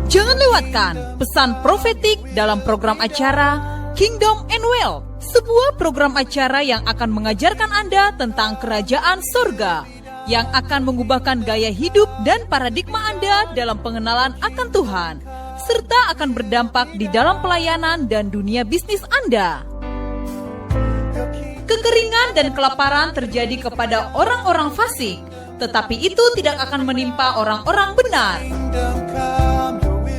Jangan lewatkan pesan profetik dalam program acara Kingdom and Wealth, sebuah program acara yang akan mengajarkan Anda tentang kerajaan surga, yang akan mengubahkan gaya hidup dan paradigma Anda dalam pengenalan akan Tuhan, serta akan berdampak di dalam pelayanan dan dunia bisnis Anda. Kekeringan dan kelaparan terjadi kepada orang-orang fasik, tetapi itu tidak akan menimpa orang-orang benar.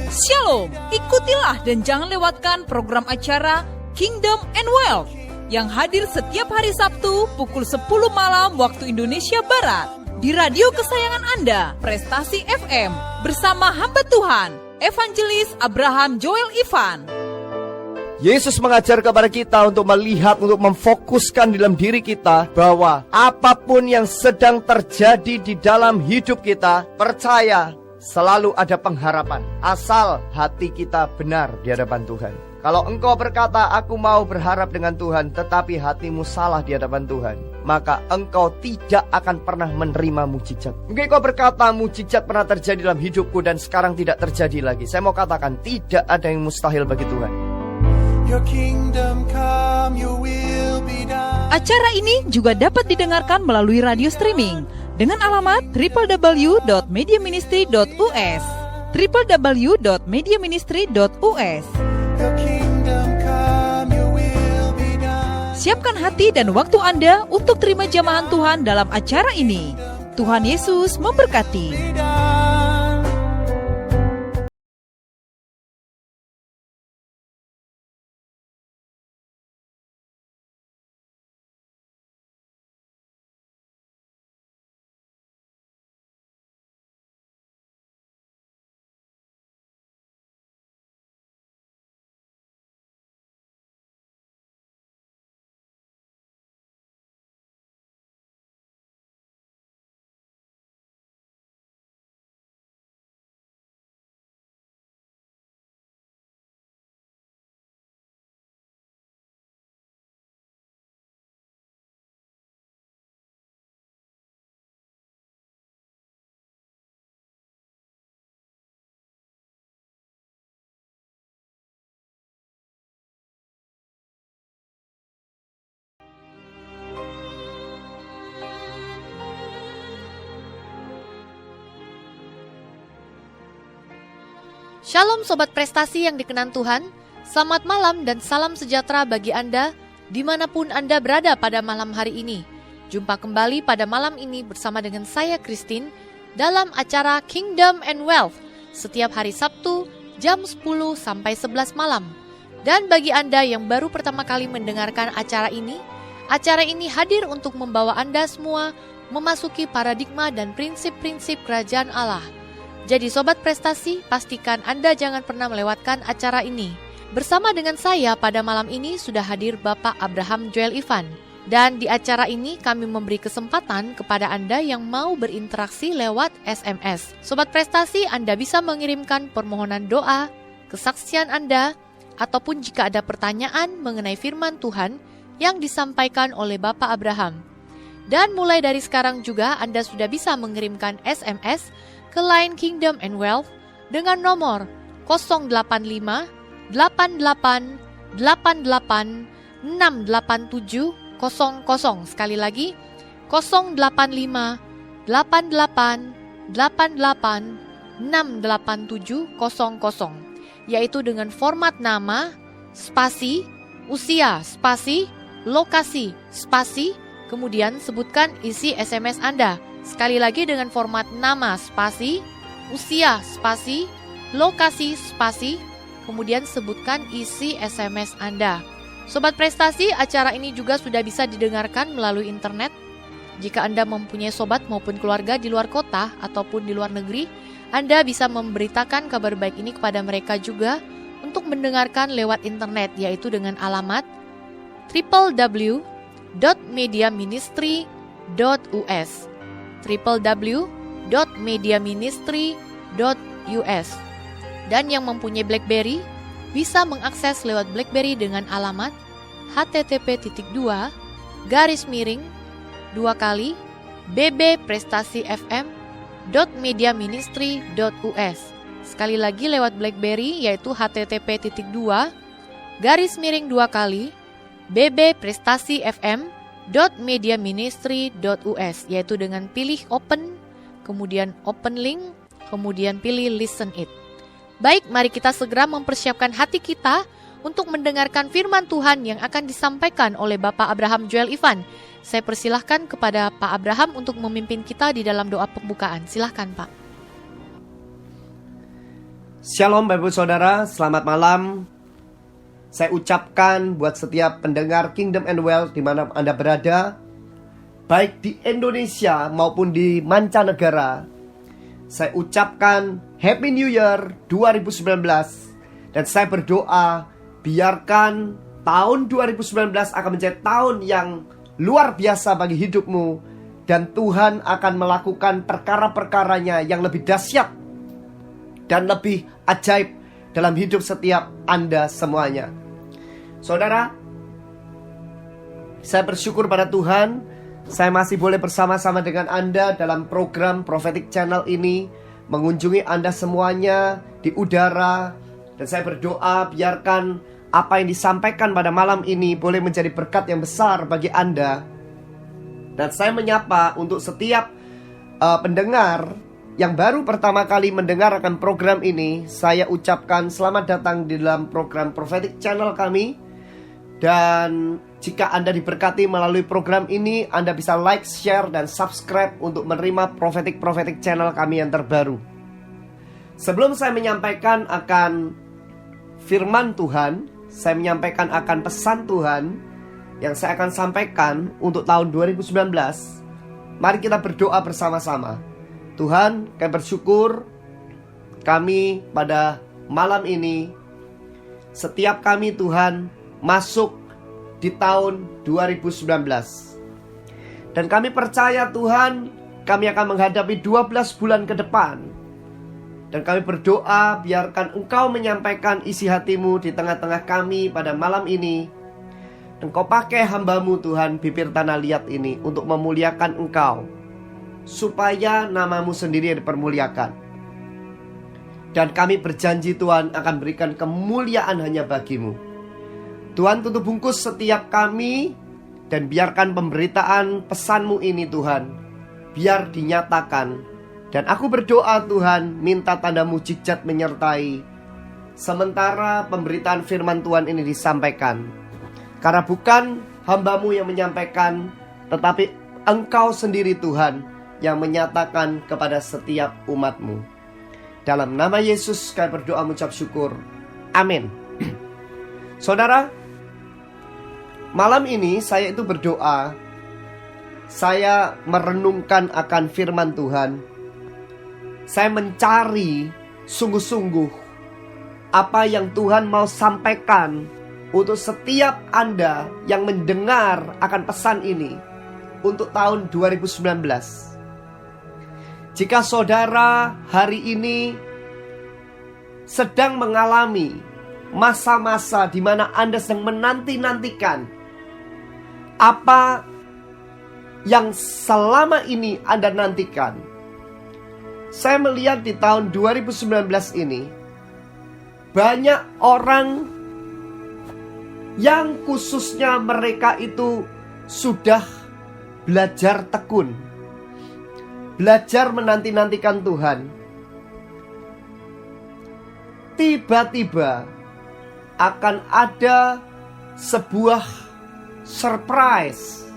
Shalom, ikutilah dan jangan lewatkan program acara Kingdom and Wealth yang hadir setiap hari Sabtu pukul 10 malam waktu Indonesia Barat di radio kesayangan Anda, Prestasi FM, bersama hamba Tuhan, Evangelis Abraham Joel Ivan. Yesus mengajar kepada kita untuk melihat, untuk memfokuskan dalam diri kita bahwa apapun yang sedang terjadi di dalam hidup kita, percaya selalu ada pengharapan asal hati kita benar di hadapan Tuhan. Kalau engkau berkata, aku mau berharap dengan Tuhan, tetapi hatimu salah di hadapan Tuhan, maka engkau tidak akan pernah menerima mujizat. Mungkin kau berkata, mujizat pernah terjadi dalam hidupku dan sekarang tidak terjadi lagi. Saya mau katakan, tidak ada yang mustahil bagi Tuhan. Your kingdom come, your will be done. Acara ini juga dapat didengarkan melalui radio streaming dengan alamat www.mediaministry.us www.mediaministry.us. Your kingdom come, your will be done. Siapkan hati dan waktu Anda untuk terima jamahan Tuhan dalam acara ini. Tuhan Yesus memberkati. Be done. Shalom Sobat Prestasi yang dikenan Tuhan, selamat malam dan salam sejahtera bagi Anda dimanapun Anda berada pada malam hari ini. Jumpa kembali pada malam ini bersama dengan saya Christine dalam acara Kingdom and Wealth setiap hari Sabtu jam 10 sampai 11 malam. Dan bagi Anda yang baru pertama kali mendengarkan acara ini hadir untuk membawa Anda semua memasuki paradigma dan prinsip-prinsip kerajaan Allah. Jadi Sobat Prestasi, pastikan Anda jangan pernah melewatkan acara ini. Bersama dengan saya pada malam ini sudah hadir Bapak Abraham Joel Ivan. Dan di acara ini kami memberi kesempatan kepada Anda yang mau berinteraksi lewat SMS. Sobat Prestasi, Anda bisa mengirimkan permohonan doa, kesaksian Anda, ataupun jika ada pertanyaan mengenai firman Tuhan yang disampaikan oleh Bapak Abraham. Dan mulai dari sekarang juga Anda sudah bisa mengirimkan SMS ke line Kingdom and Wealth dengan nomor 085 88 88 687 00. Sekali lagi 085 88 88 687 00, yaitu dengan format nama, spasi, usia, spasi, lokasi, spasi, kemudian sebutkan isi SMS Anda. Sekali lagi dengan format nama, spasi, usia, spasi, lokasi, spasi, kemudian sebutkan isi SMS Anda. Sobat Prestasi, acara ini juga sudah bisa didengarkan melalui internet. Jika Anda mempunyai sobat maupun keluarga di luar kota ataupun di luar negeri, Anda bisa memberitakan kabar baik ini kepada mereka juga untuk mendengarkan lewat internet, yaitu dengan alamat www.mediaministry.us www.mediaministry.us. Dan yang mempunyai BlackBerry bisa mengakses lewat BlackBerry dengan alamat http:///bbprestasi.fm.mediaministry.us. Sekali lagi lewat BlackBerry yaitu http://bbprestasi.fm.mediaministry.us, yaitu dengan pilih open, kemudian open link, kemudian pilih listen it. Baik, mari kita segera mempersiapkan hati kita untuk mendengarkan firman Tuhan yang akan disampaikan oleh Bapak Abraham Joel Ivan. Saya persilahkan kepada Pak Abraham untuk memimpin kita di dalam doa pembukaan. Silahkan Pak. Shalom Bapak Ibu Saudara, selamat malam. Saya ucapkan buat setiap pendengar Kingdom and Well di mana Anda berada, baik di Indonesia maupun di mancanegara. Saya ucapkan Happy New Year 2019 dan saya berdoa biarkan tahun 2019 akan menjadi tahun yang luar biasa bagi hidupmu dan Tuhan akan melakukan perkara-perkaranya yang lebih dahsyat dan lebih ajaib dalam hidup setiap Anda semuanya. Saudara, saya bersyukur pada Tuhan, saya masih boleh bersama-sama dengan Anda dalam program Prophetic Channel ini, mengunjungi Anda semuanya di udara. Dan saya berdoa biarkan apa yang disampaikan pada malam ini boleh menjadi berkat yang besar bagi Anda. Dan saya menyapa untuk setiap pendengar yang baru pertama kali mendengar akan program ini. Saya ucapkan selamat datang di dalam program Prophetic Channel kami. Dan jika Anda diberkati melalui program ini, Anda bisa like, share, dan subscribe untuk menerima Prophetic Channel kami yang terbaru. Sebelum saya menyampaikan akan firman Tuhan, saya menyampaikan akan pesan Tuhan yang saya akan sampaikan untuk tahun 2019. Mari kita berdoa bersama-sama. Tuhan, kami bersyukur kami pada malam ini, setiap kami Tuhan masuk di tahun 2019. Dan kami percaya Tuhan, kami akan menghadapi 12 bulan ke depan. Dan kami berdoa biarkan Engkau menyampaikan isi hatimu di tengah-tengah kami pada malam ini. Dan Kau pakai hamba-Mu Tuhan, bibir tanah liat ini, untuk memuliakan Engkau, supaya nama-Mu sendiri yang dipermuliakan. Dan kami berjanji Tuhan akan berikan kemuliaan hanya bagi-Mu. Tuhan, tutup bungkus setiap kami, dan biarkan pemberitaan pesan-Mu ini Tuhan, biar dinyatakan. Dan aku berdoa Tuhan, minta tanda mujizat menyertai sementara pemberitaan firman Tuhan ini disampaikan. Karena bukan hamba-Mu yang menyampaikan, tetapi Engkau sendiri Tuhan yang menyatakan kepada setiap umat-Mu. Dalam nama Yesus kami berdoa mengucap syukur. Amin. Saudara, malam ini saya itu berdoa, saya merenungkan akan firman Tuhan. Saya mencari sungguh-sungguh apa yang Tuhan mau sampaikan untuk setiap Anda yang mendengar akan pesan ini untuk tahun 2019. Jika saudara hari ini sedang mengalami masa-masa di mana Anda sedang menanti-nantikan apa yang selama ini Anda nantikan, saya melihat di tahun 2019 ini banyak orang yang khususnya mereka itu sudah belajar tekun, belajar menanti-nantikan Tuhan. Tiba-tiba akan ada sebuah surprise.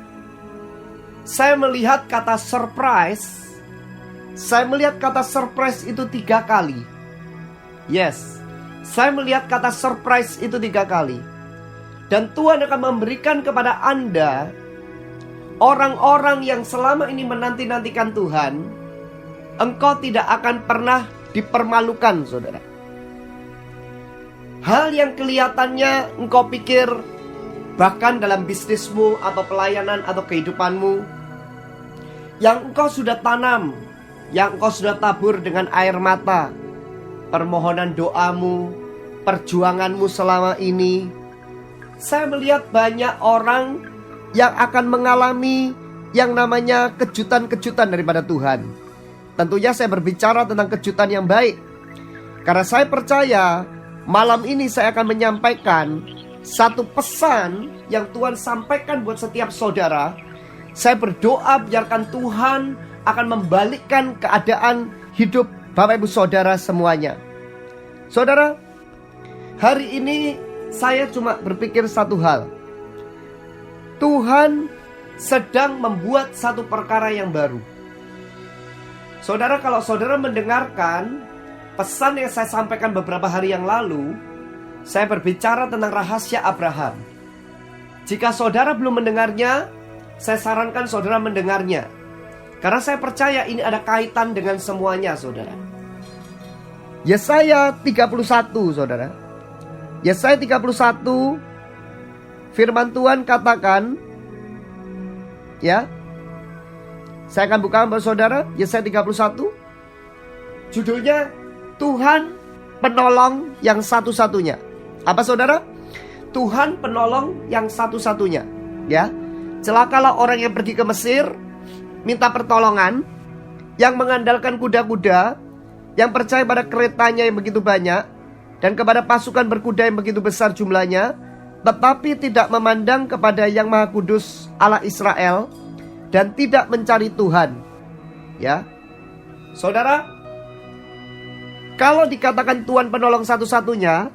Saya melihat kata surprise. Saya melihat kata surprise itu 3 kali. Yes, saya melihat kata surprise itu 3 kali. Dan Tuhan akan memberikan kepada Anda orang-orang yang selama ini menanti-nantikan Tuhan. Engkau tidak akan pernah dipermalukan, saudara. Hal yang kelihatannya engkau pikir, bahkan dalam bisnismu atau pelayanan atau kehidupanmu, yang engkau sudah tanam, yang engkau sudah tabur dengan air mata, permohonan doamu, perjuanganmu selama ini. Saya melihat banyak orang yang akan mengalami yang namanya kejutan-kejutan daripada Tuhan. Tentunya saya berbicara tentang kejutan yang baik. Karena saya percaya malam ini saya akan menyampaikan satu pesan yang Tuhan sampaikan buat setiap saudara. Saya berdoa biarkan Tuhan akan membalikkan keadaan hidup Bapak Ibu Saudara semuanya. Saudara, hari ini saya cuma berpikir satu hal. Tuhan sedang membuat satu perkara yang baru. Saudara, kalau saudara mendengarkan pesan yang saya sampaikan beberapa hari yang lalu, saya berbicara tentang rahasia Abraham. Jika saudara belum mendengarnya, saya sarankan saudara mendengarnya. Karena saya percaya ini ada kaitan dengan semuanya, saudara. Yesaya 31, saudara. Yesaya 31, firman Tuhan katakan, ya. Saya akan buka buat saudara, Yesaya 31. Judulnya, Tuhan penolong yang satu-satunya. Apa saudara? Tuhan penolong yang satu-satunya. Ya, celakalah orang yang pergi ke Mesir, minta pertolongan, yang mengandalkan kuda-kuda, yang percaya pada keretanya yang begitu banyak, dan kepada pasukan berkuda yang begitu besar jumlahnya, tetapi tidak memandang kepada Yang Maha Kudus Allah Israel, dan tidak mencari Tuhan. Ya, saudara, kalau dikatakan Tuhan penolong satu-satunya,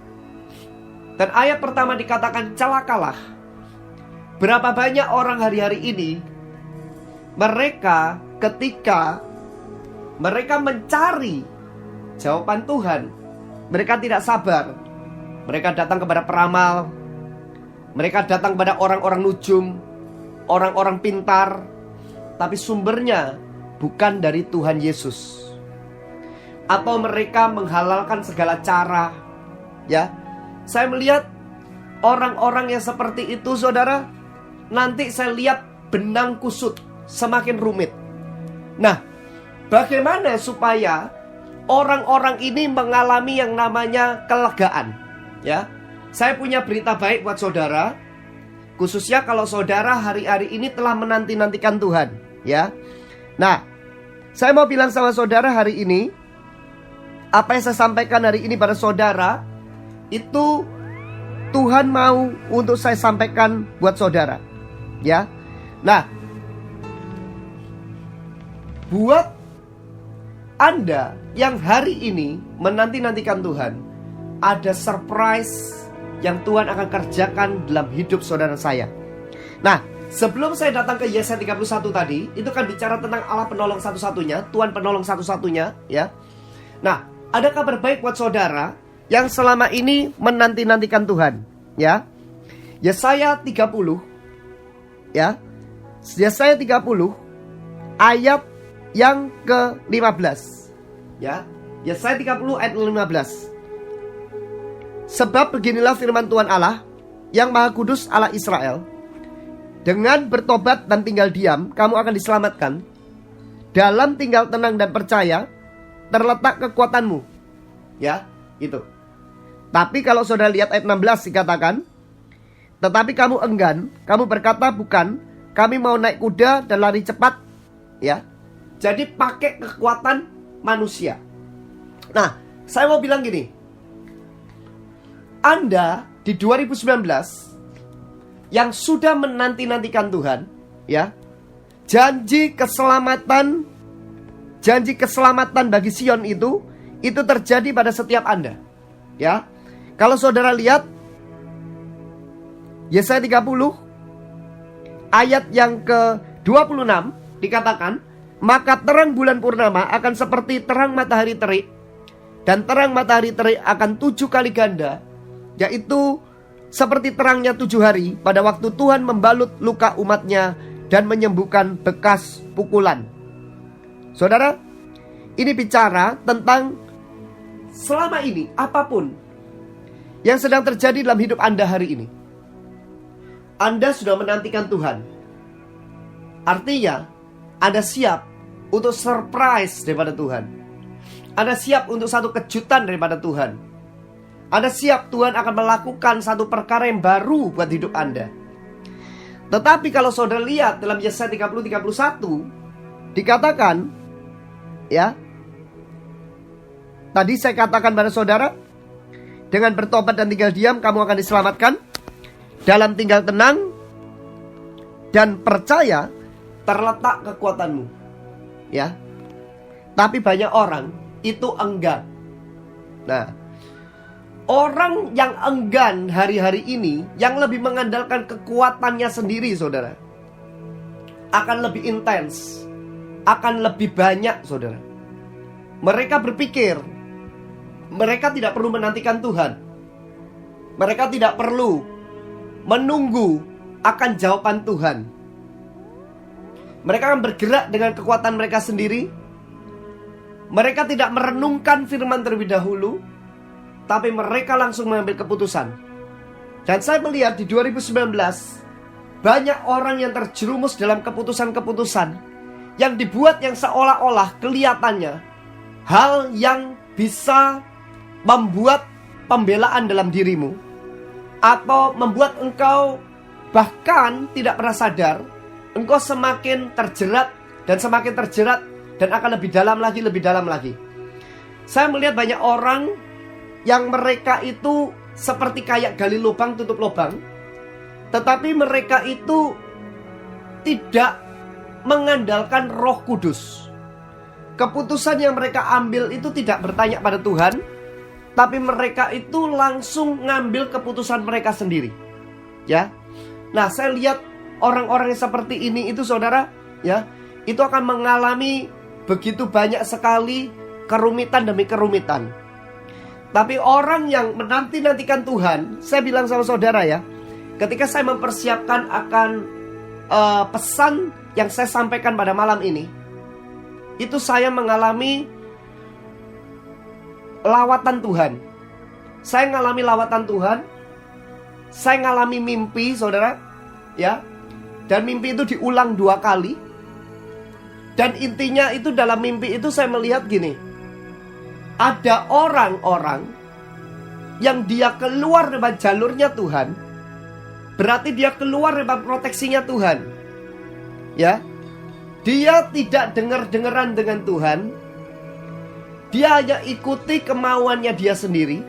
dan ayat pertama dikatakan celakalah, berapa banyak orang hari-hari ini, mereka ketika mereka mencari jawaban Tuhan, mereka tidak sabar. Mereka datang kepada peramal, mereka datang kepada orang-orang nujum, orang-orang pintar, tapi sumbernya bukan dari Tuhan Yesus. Atau mereka menghalalkan segala cara. Ya, saya melihat orang-orang yang seperti itu, saudara, nanti saya lihat benang kusut semakin rumit. Nah, bagaimana supaya orang-orang ini mengalami yang namanya kelegaan? Ya, saya punya berita baik buat saudara, khususnya kalau saudara hari-hari ini telah menanti-nantikan Tuhan. Ya, nah, saya mau bilang sama saudara hari ini, apa yang saya sampaikan hari ini pada saudara, itu Tuhan mau untuk saya sampaikan buat saudara. Ya, nah, buat Anda yang hari ini menanti-nantikan Tuhan, ada surprise yang Tuhan akan kerjakan dalam hidup saudara saya. Nah, sebelum saya datang ke Yesaya 31 tadi, itu kan bicara tentang Allah penolong satu-satunya, Tuhan penolong satu-satunya, ya. Nah, ada kabar baik buat saudara yang selama ini menanti-nantikan Tuhan, ya. Yesaya 30, ya. Yesaya 30 ayat yang ke-15. Ya, Yesaya 30 ayat 15. Sebab beginilah firman Tuhan Allah, Yang Maha Kudus Allah Israel, dengan bertobat dan tinggal diam, kamu akan diselamatkan. Dalam tinggal tenang dan percaya, terletak kekuatanmu. Ya, itu. Tapi kalau saudara lihat ayat 16 dikatakan, tetapi kamu enggan, kamu berkata bukan, kami mau naik kuda dan lari cepat. Ya, jadi pakai kekuatan manusia. Nah, saya mau bilang gini, Anda di 2019 yang sudah menanti-nantikan Tuhan, ya, janji keselamatan bagi Sion itu terjadi pada setiap Anda. Ya, kalau saudara lihat Yesaya 30 ayat yang ke-26 dikatakan, maka terang bulan purnama akan seperti terang matahari terik, dan terang matahari terik akan 7 kali ganda, yaitu seperti terangnya 7 hari pada waktu Tuhan membalut luka umatnya dan menyembuhkan bekas pukulan. Saudara, ini bicara tentang selama ini apapun yang sedang terjadi dalam hidup Anda hari ini, Anda sudah menantikan Tuhan. Artinya Anda siap untuk surprise daripada Tuhan. Anda siap untuk satu kejutan daripada Tuhan. Anda siap Tuhan akan melakukan satu perkara yang baru buat hidup Anda. Tetapi kalau saudara lihat dalam Yesaya 30-31 dikatakan, ya, Tadi saya katakan pada saudara, dengan bertobat dan tinggal diam, kamu akan diselamatkan. Dalam tinggal tenang dan percaya terletak kekuatanmu. Ya. Tapi banyak orang itu enggan. Nah, orang yang enggan hari-hari ini, yang lebih mengandalkan kekuatannya sendiri, saudara, akan lebih intens, akan lebih banyak, saudara. Mereka berpikir mereka tidak perlu menantikan Tuhan. Mereka tidak perlu menunggu akan jawaban Tuhan. Mereka akan bergerak dengan kekuatan mereka sendiri. Mereka tidak merenungkan firman terlebih dahulu, tapi mereka langsung mengambil keputusan. Dan saya melihat di 2019 banyak orang yang terjerumus dalam keputusan-keputusan yang dibuat yang seolah-olah kelihatannya hal yang bisa membuat pembelaan dalam dirimu, atau membuat engkau bahkan tidak pernah sadar, engkau semakin terjerat dan semakin terjerat dan akan lebih dalam lagi, lebih dalam lagi. Saya melihat banyak orang yang mereka itu seperti kayak gali lubang tutup lubang, tetapi mereka itu tidak mengandalkan Roh Kudus. Keputusan yang mereka ambil itu tidak bertanya pada Tuhan, tapi mereka itu langsung ngambil keputusan mereka sendiri. Ya. Nah, saya lihat orang-orang yang seperti ini itu, saudara, ya, itu akan mengalami begitu banyak sekali kerumitan demi kerumitan. Tapi orang yang menanti-nantikan Tuhan, saya bilang sama saudara ya, ketika saya mempersiapkan akan pesan yang saya sampaikan pada malam ini, itu saya mengalami lawatan Tuhan. Saya mengalami lawatan Tuhan. Saya mengalami mimpi, saudara, ya. Dan mimpi itu diulang 2 kali. Dan intinya itu dalam mimpi itu saya melihat gini. Ada orang-orang yang dia keluar dari jalurnya Tuhan, berarti dia keluar dari proteksinya Tuhan. Ya. Dia tidak dengar-dengaran dengan Tuhan. Dia hanya ikuti kemauannya dia sendiri.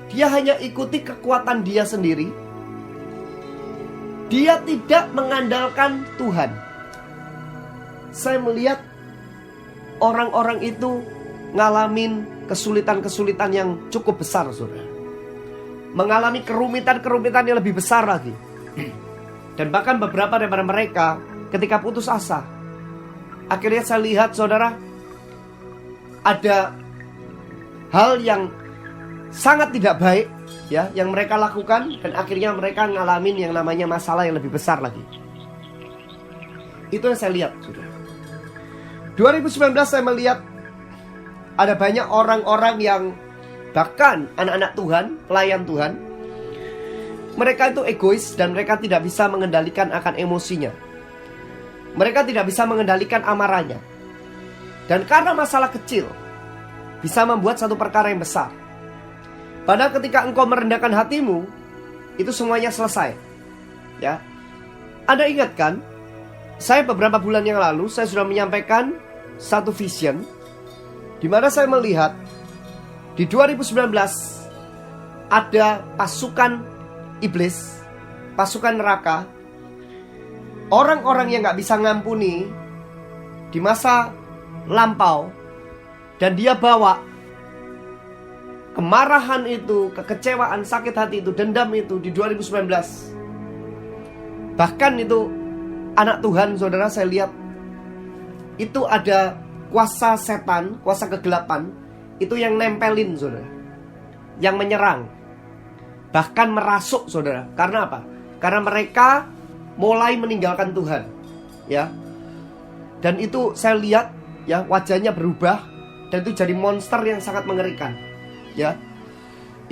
Dia hanya ikuti kekuatan dia sendiri. Dia tidak mengandalkan Tuhan. Saya melihat orang-orang itu ngalamin kesulitan-kesulitan yang cukup besar, saudara. Mengalami kerumitan-kerumitan yang lebih besar lagi. Dan bahkan beberapa daripada mereka ketika putus asa, akhirnya saya lihat, saudara, ada hal yang sangat tidak baik, ya, yang mereka lakukan, dan akhirnya mereka ngalamin yang namanya masalah yang lebih besar lagi. Itu yang saya lihat, saudara. 2019 saya melihat ada banyak orang-orang yang, bahkan anak-anak Tuhan, pelayan Tuhan, mereka itu egois dan mereka tidak bisa mengendalikan akan emosinya. Mereka tidak bisa mengendalikan amarahnya. Dan karena masalah kecil bisa membuat satu perkara yang besar. Padahal ketika engkau merendahkan hatimu, itu semuanya selesai. Ya. Anda ingat kan? Saya beberapa bulan yang lalu saya sudah menyampaikan satu vision di mana saya melihat di 2019 ada pasukan iblis, pasukan neraka, orang-orang yang gak bisa ngampuni di masa lampau, dan dia bawa kemarahan itu, kekecewaan, sakit hati itu, dendam itu di 2019. Bahkan itu anak Tuhan, saudara, saya lihat itu ada kuasa setan, kuasa kegelapan, itu yang nempelin, saudara, yang menyerang, bahkan merasuk, saudara. Karena apa? Karena mereka mulai meninggalkan Tuhan, ya. Dan itu saya lihat, ya, wajahnya berubah, dan itu jadi monster yang sangat mengerikan, ya.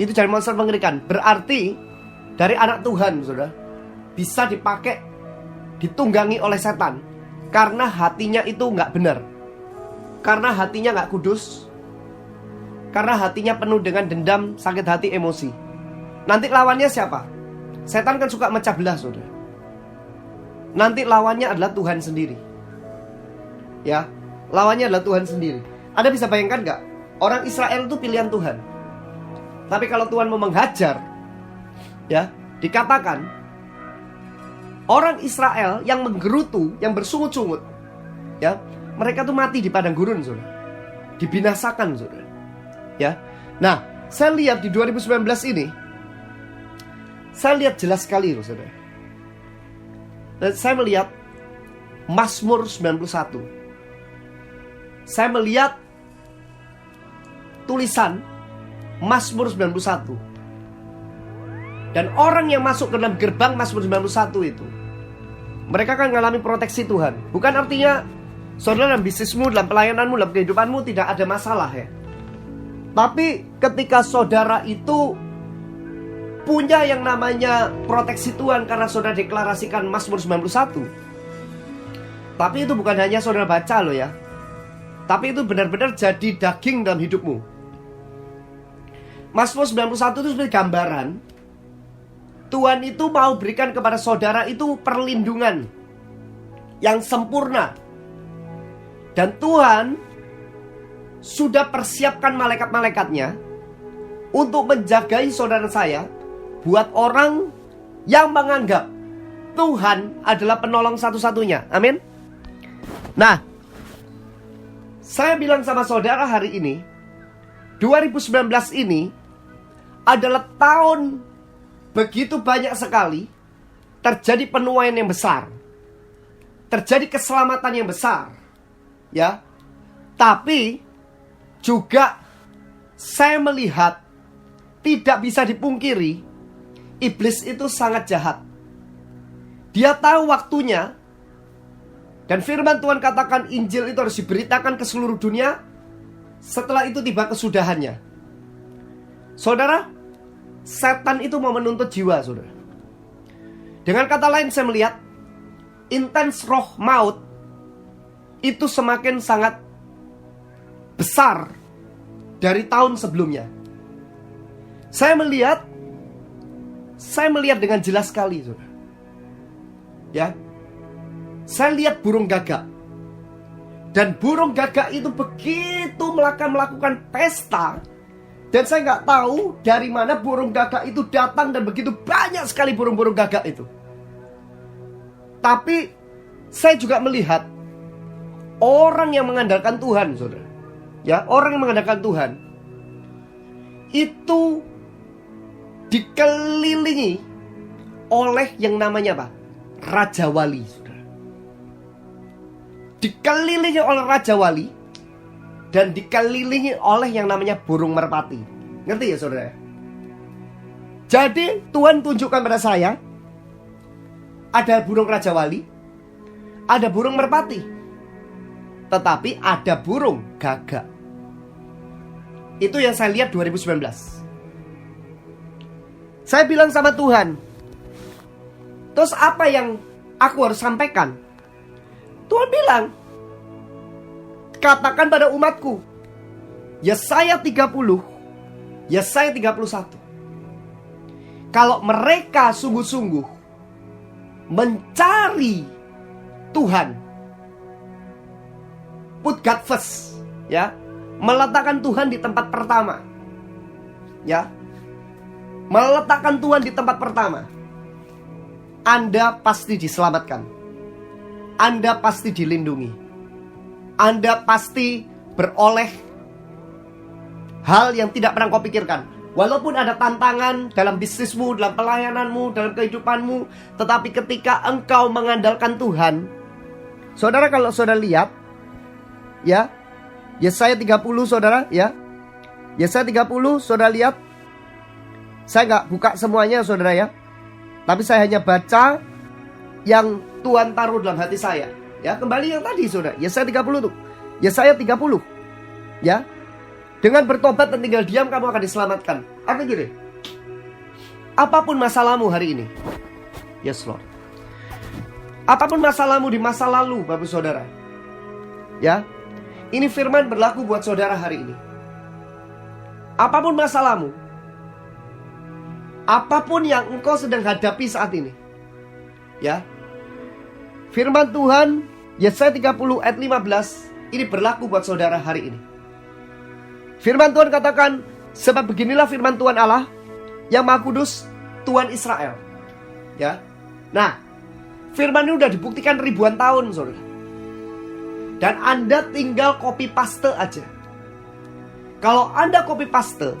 Itu jadi monster mengerikan. Berarti dari anak Tuhan, saudara, bisa dipakai, ditunggangi oleh setan, karena hatinya itu nggak benar, karena hatinya nggak kudus, karena hatinya penuh dengan dendam, sakit hati, emosi. Nanti lawannya siapa? Setan kan suka mecah belah, saudara. Nanti lawannya adalah Tuhan sendiri. Ya, lawannya adalah Tuhan sendiri. Anda bisa bayangkan gak? orang Israel itu pilihan Tuhan. Tapi kalau Tuhan mau menghajar, ya, dikatakan orang Israel yang menggerutu, yang bersungut-sungut, ya, mereka tuh mati di padang gurun, saudara. Dibinasakan, saudara. Ya. Nah, saya lihat di 2019 ini, saya lihat jelas sekali, saudara. Dan saya melihat Mazmur 91. Saya melihat tulisan Mazmur 91. Dan orang yang masuk ke dalam gerbang Mazmur 91 itu, mereka akan mengalami proteksi Tuhan. Bukan artinya saudara dalam bisnismu, dalam pelayananmu, dalam kehidupanmu tidak ada masalah, ya. Tapi ketika saudara itu punya yang namanya proteksi Tuhan karena saudara deklarasikan Mazmur 91. Tapi itu bukan hanya saudara baca loh, ya. Tapi itu benar-benar jadi daging dalam hidupmu. Mazmur 91 itu sebagai gambaran Tuhan itu mau berikan kepada saudara itu perlindungan yang sempurna. Dan Tuhan sudah persiapkan malaikat-malaikatnya untuk menjagai saudara saya buat orang yang menganggap Tuhan adalah penolong satu-satunya. Amin. Nah, saya bilang sama saudara hari ini, 2019 ini adalah tahun begitu banyak sekali terjadi penuaian yang besar, terjadi keselamatan yang besar, ya. Tapi juga saya melihat tidak bisa dipungkiri, iblis itu sangat jahat. Dia tahu waktunya. Dan firman Tuhan katakan Injil itu harus diberitakan ke seluruh dunia. Setelah itu tiba kesudahannya. Saudara, setan itu mau menuntut jiwa, saudara. Dengan kata lain saya melihat intens roh maut itu semakin sangat besar dari tahun sebelumnya. Saya melihat dengan jelas sekali, saudara. Ya. Saya lihat burung gagak. Dan burung gagak itu begitu melakukan pesta. Dan saya nggak tahu dari mana burung gagak itu datang. Dan begitu banyak sekali burung-burung gagak itu. Tapi saya juga melihat orang yang mengandalkan Tuhan, saudara. Ya, orang yang mengandalkan Tuhan itu dikelilingi oleh yang namanya apa? Raja Wali, saudara. Dikelilingi oleh Raja Wali dan dikelilingi oleh yang namanya burung merpati. Ngerti ya, saudara? Jadi Tuhan tunjukkan pada saya ada burung Raja Wali, ada burung merpati, tetapi ada burung gagak. Itu yang saya lihat 2019. Saya bilang sama Tuhan, terus apa yang aku harus sampaikan? Tuhan bilang, katakan pada umatku, Yesaya 30, Yesaya 31. Kalau mereka sungguh-sungguh mencari Tuhan, put God first, ya, meletakkan Tuhan di tempat pertama, ya, meletakkan Tuhan di tempat pertama, Anda pasti diselamatkan. Anda pasti dilindungi. Anda pasti beroleh hal yang tidak pernah kau pikirkan. Walaupun ada tantangan dalam bisnismu, dalam pelayananmu, dalam kehidupanmu, tetapi ketika engkau mengandalkan Tuhan, saudara, kalau saudara lihat, ya, Yesaya 30, saudara, ya, Yesaya 30, saudara lihat. Saya nggak buka semuanya, saudara, ya, tapi saya hanya baca yang Tuhan taruh dalam hati saya. Ya, kembali yang tadi, saudara, Yesaya 30 tuh. Yesaya 30. Ya. Dengan bertobat dan tinggal diam kamu akan diselamatkan. Artinya gini, apapun masalahmu hari ini, yes Lord, apapun masalahmu di masa lalu, Bapak Saudara, ya, ini firman berlaku buat saudara hari ini. Apapun masalahmu, apapun yang engkau sedang hadapi saat ini, ya, firman Tuhan Yesaya 30 ayat 15 ini berlaku buat saudara hari ini. Firman Tuhan katakan, sebab beginilah firman Tuhan Allah yang Maha Kudus, Tuhan Israel. Ya. Nah, firman ini udah dibuktikan ribuan tahun, saudara. Dan Anda tinggal copy paste aja. Kalau Anda copy paste,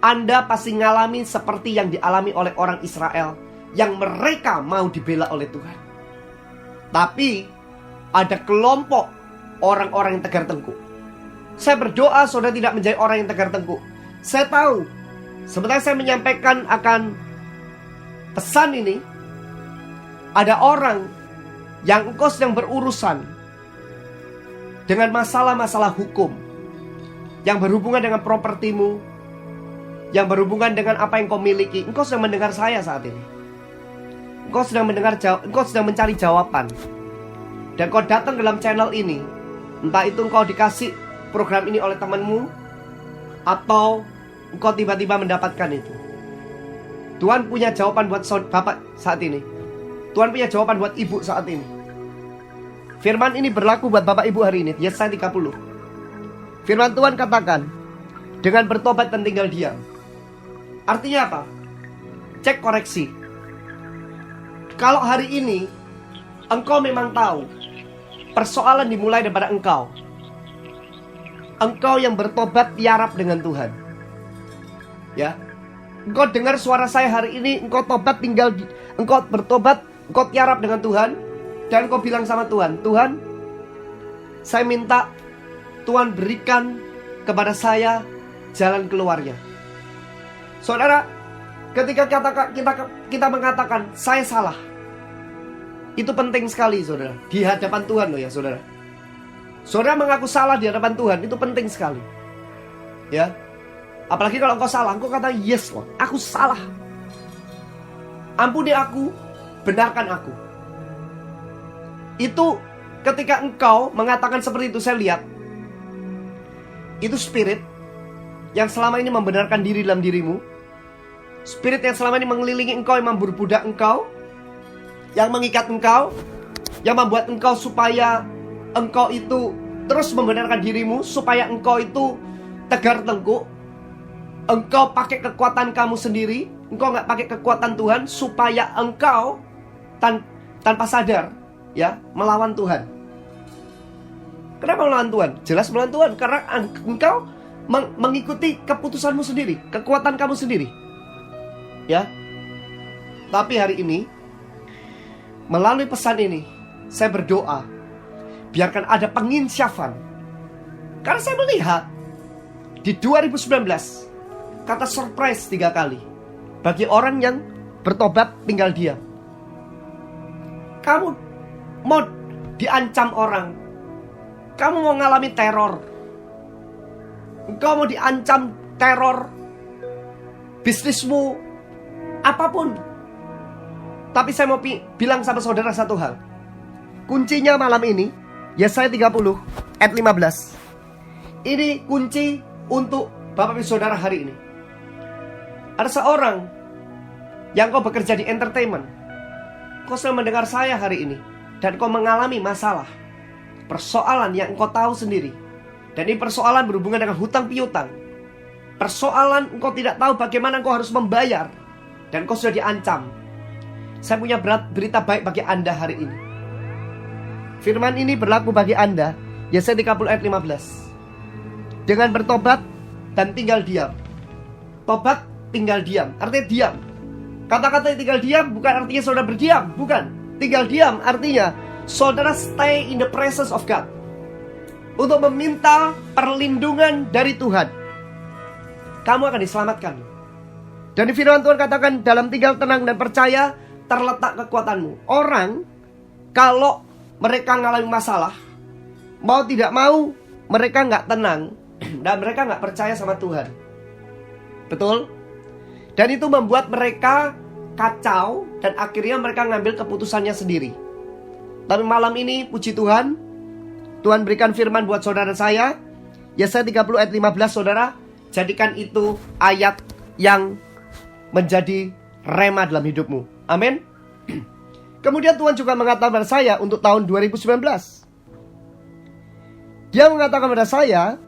Anda pasti ngalami seperti yang dialami oleh orang Israel, yang mereka mau dibela oleh Tuhan. Tapi ada kelompok orang-orang yang tegar tengkuk. Saya berdoa saudara tidak menjadi orang yang tegar tengkuk. Saya tahu, sebenarnya saya menyampaikan akan pesan ini, ada orang yang engkau sedang berurusan dengan masalah-masalah hukum yang berhubungan dengan propertimu, yang berhubungan dengan apa yang kau miliki. Engkau sedang mendengar saya saat ini. Engkau sedang mencari jawaban. Dan kau datang dalam channel ini, entah itu engkau dikasih program ini oleh temanmu, atau engkau tiba-tiba mendapatkan itu. Tuhan punya jawaban buat bapak saat ini. Tuhan punya jawaban buat ibu saat ini. Firman ini berlaku buat bapak ibu hari ini. Yesaya 30. Firman Tuhan katakan, dengan bertobat dan tinggal diam. Artinya apa? Cek koreksi. Kalau hari ini engkau memang tahu persoalan dimulai daripada engkau. Engkau yang bertobat tiarap dengan Tuhan. Ya. Engkau dengar suara saya hari ini, engkau bertobat, engkau tiarap dengan Tuhan, dan engkau bilang sama Tuhan, Tuhan, saya minta Tuhan berikan kepada saya jalan keluarnya. Saudara, ketika kita mengatakan saya salah, itu penting sekali, saudara, di hadapan Tuhan loh ya, saudara. Saudara mengaku salah di hadapan Tuhan, itu penting sekali. Ya. Apalagi kalau engkau salah, engkau kata yes Lord, aku salah. Ampuni aku, benarkan aku. Itu ketika engkau mengatakan seperti itu, saya lihat itu spirit yang selama ini membenarkan diri dalam dirimu, spirit yang selama ini mengelilingi engkau, yang memperbudak engkau, yang mengikat engkau, yang membuat engkau supaya engkau itu terus membenarkan dirimu, supaya engkau itu tegar tengkuk. Engkau pakai kekuatan kamu sendiri, engkau gak pakai kekuatan Tuhan, supaya engkau tanpa sadar ya melawan Tuhan. Kenapa melawan Tuhan? Jelas melawan Tuhan, karena engkau mengikuti keputusanmu sendiri, kekuatan kamu sendiri. Ya. Tapi hari ini, melalui pesan ini, saya berdoa, biarkan ada penginsyafan. Karena saya melihat di 2019 kata surprise 3 kali bagi orang yang bertobat tinggal diam. Kamu mau diancam orang, kamu mau ngalami teror, engkau mau diancam teror bisnismu, apapun. Tapi saya mau bilang sama saudara satu hal. Kuncinya malam ini, Yesaya 30 ayat 15. Ini kunci untuk Bapak Ibu Saudara hari ini. Ada seorang yang kau bekerja di entertainment, kau sedang mendengar saya hari ini, dan kau mengalami masalah, persoalan yang engkau tahu sendiri. Dan ini persoalan berhubungan dengan hutang piutang. Persoalan engkau tidak tahu bagaimana engkau harus membayar, dan kau sudah diancam. Saya punya berita baik bagi Anda hari ini. Firman ini berlaku bagi Anda, Yesaya 30 ayat 15. Dengan bertobat dan tinggal diam. Tobat, tinggal diam, artinya diam. Kata-kata tinggal diam bukan artinya saudara berdiam, bukan. Tinggal diam artinya saudara stay in the presence of God, untuk meminta perlindungan dari Tuhan. Kamu akan diselamatkan. Dan di firman Tuhan katakan, dalam tinggal tenang dan percaya terletak kekuatanmu. Orang kalau mereka mengalami masalah, mau tidak mau mereka gak tenang, dan mereka gak percaya sama Tuhan. Betul? Dan itu membuat mereka kacau, dan akhirnya mereka ngambil keputusannya sendiri. Tapi malam ini puji Tuhan, Tuhan berikan firman buat saudara saya, Yesaya 30 ayat 15. Saudara, jadikan itu ayat yang menjadi rema dalam hidupmu. Amin. Kemudian Tuhan juga mengatakan kepada saya untuk tahun 2019. Dia mengatakan kepada saya,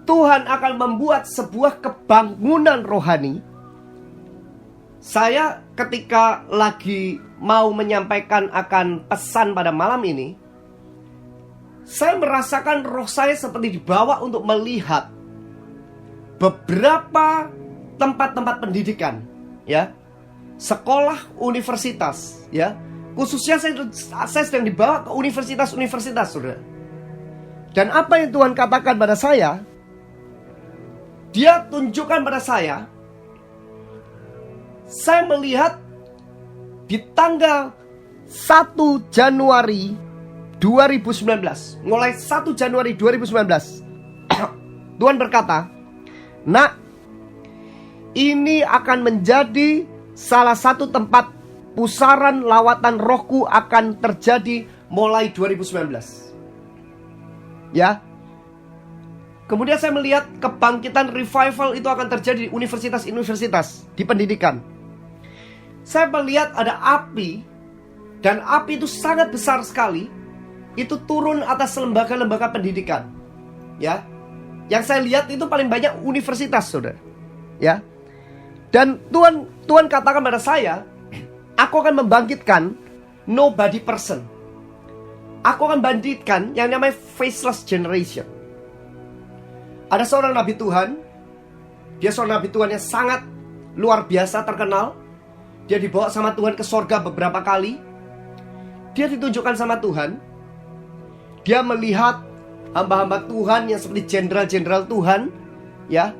Tuhan akan membuat sebuah kebangunan rohani. Saya ketika lagi mau menyampaikan akan pesan pada malam ini, saya merasakan roh saya seperti dibawa untuk melihat beberapa tempat-tempat pendidikan, ya, sekolah, universitas, ya. Khususnya saya sedang dibawa ke universitas-universitas, saudara. Dan apa yang Tuhan katakan pada saya, Dia tunjukkan pada saya melihat di tanggal 1 Januari 2019. Mulai 1 Januari 2019 Tuhan berkata, "Nak, ini akan menjadi salah satu tempat pusaran lawatan rohku akan terjadi mulai 2019." Ya. Kemudian saya melihat kebangkitan revival itu akan terjadi di universitas-universitas, di pendidikan. Saya melihat ada api, dan api itu sangat besar sekali. Itu turun atas lembaga-lembaga pendidikan. Ya. Yang saya lihat itu paling banyak universitas, saudara. Ya. Dan Tuhan katakan pada saya, aku akan membangkitkan nobody person. Aku akan bangkitkan yang namanya faceless generation. Ada seorang nabi Tuhan. Dia seorang nabi Tuhan yang sangat luar biasa terkenal. Dia dibawa sama Tuhan ke sorga beberapa kali. Dia ditunjukkan sama Tuhan. Dia melihat hamba-hamba Tuhan yang seperti jenderal-jenderal Tuhan, ya,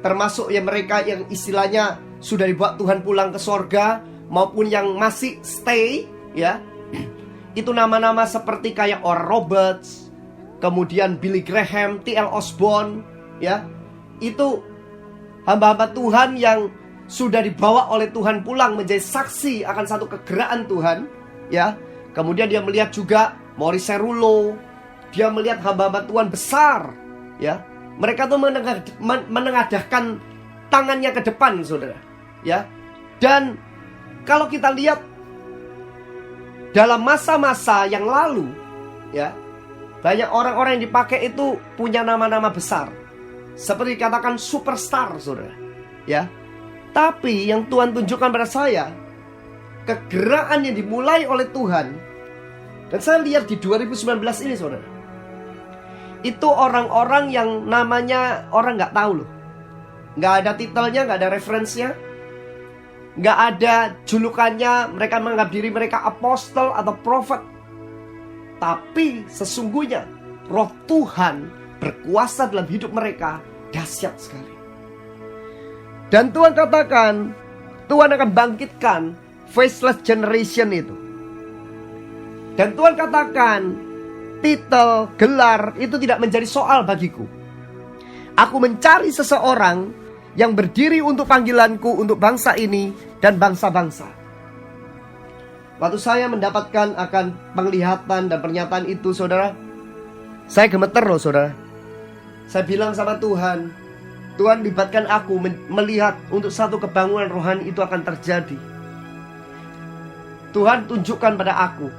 termasuk yang mereka yang istilahnya sudah dibawa Tuhan pulang ke sorga, maupun yang masih stay, ya. Itu nama-nama seperti kayak Oral Roberts, kemudian Billy Graham, T.L. Osborne, ya. Itu hamba-hamba Tuhan yang sudah dibawa oleh Tuhan pulang menjadi saksi akan satu kegerakan Tuhan, ya. Kemudian dia melihat juga Maurice Cerullo. Dia melihat hamba-hamba Tuhan besar, ya. Mereka tuh menengadahkan tangannya ke depan, saudara, ya. Dan kalau kita lihat dalam masa-masa yang lalu, ya, banyak orang-orang yang dipakai itu punya nama-nama besar, seperti dikatakan superstar, saudara, ya. Tapi yang Tuhan tunjukkan pada saya, kegerakan yang dimulai oleh Tuhan, dan saya lihat di 2019 ini, saudara, itu orang-orang yang namanya orang gak tahu loh. Gak ada titelnya, gak ada referensinya, gak ada julukannya. Mereka menganggap diri mereka apostel atau prophet. Tapi sesungguhnya roh Tuhan berkuasa dalam hidup mereka dahsyat sekali. Dan Tuhan katakan, Tuhan akan bangkitkan faceless generation itu. Dan Tuhan katakan, titel, gelar itu tidak menjadi soal bagiku. Aku mencari seseorang yang berdiri untuk panggilanku untuk bangsa ini dan bangsa-bangsa. Waktu saya mendapatkan akan penglihatan dan pernyataan itu, saudara, saya gemeter loh, saudara. Saya bilang sama Tuhan, Tuhan libatkan aku melihat untuk satu kebangunan rohani itu akan terjadi. Tuhan tunjukkan pada aku.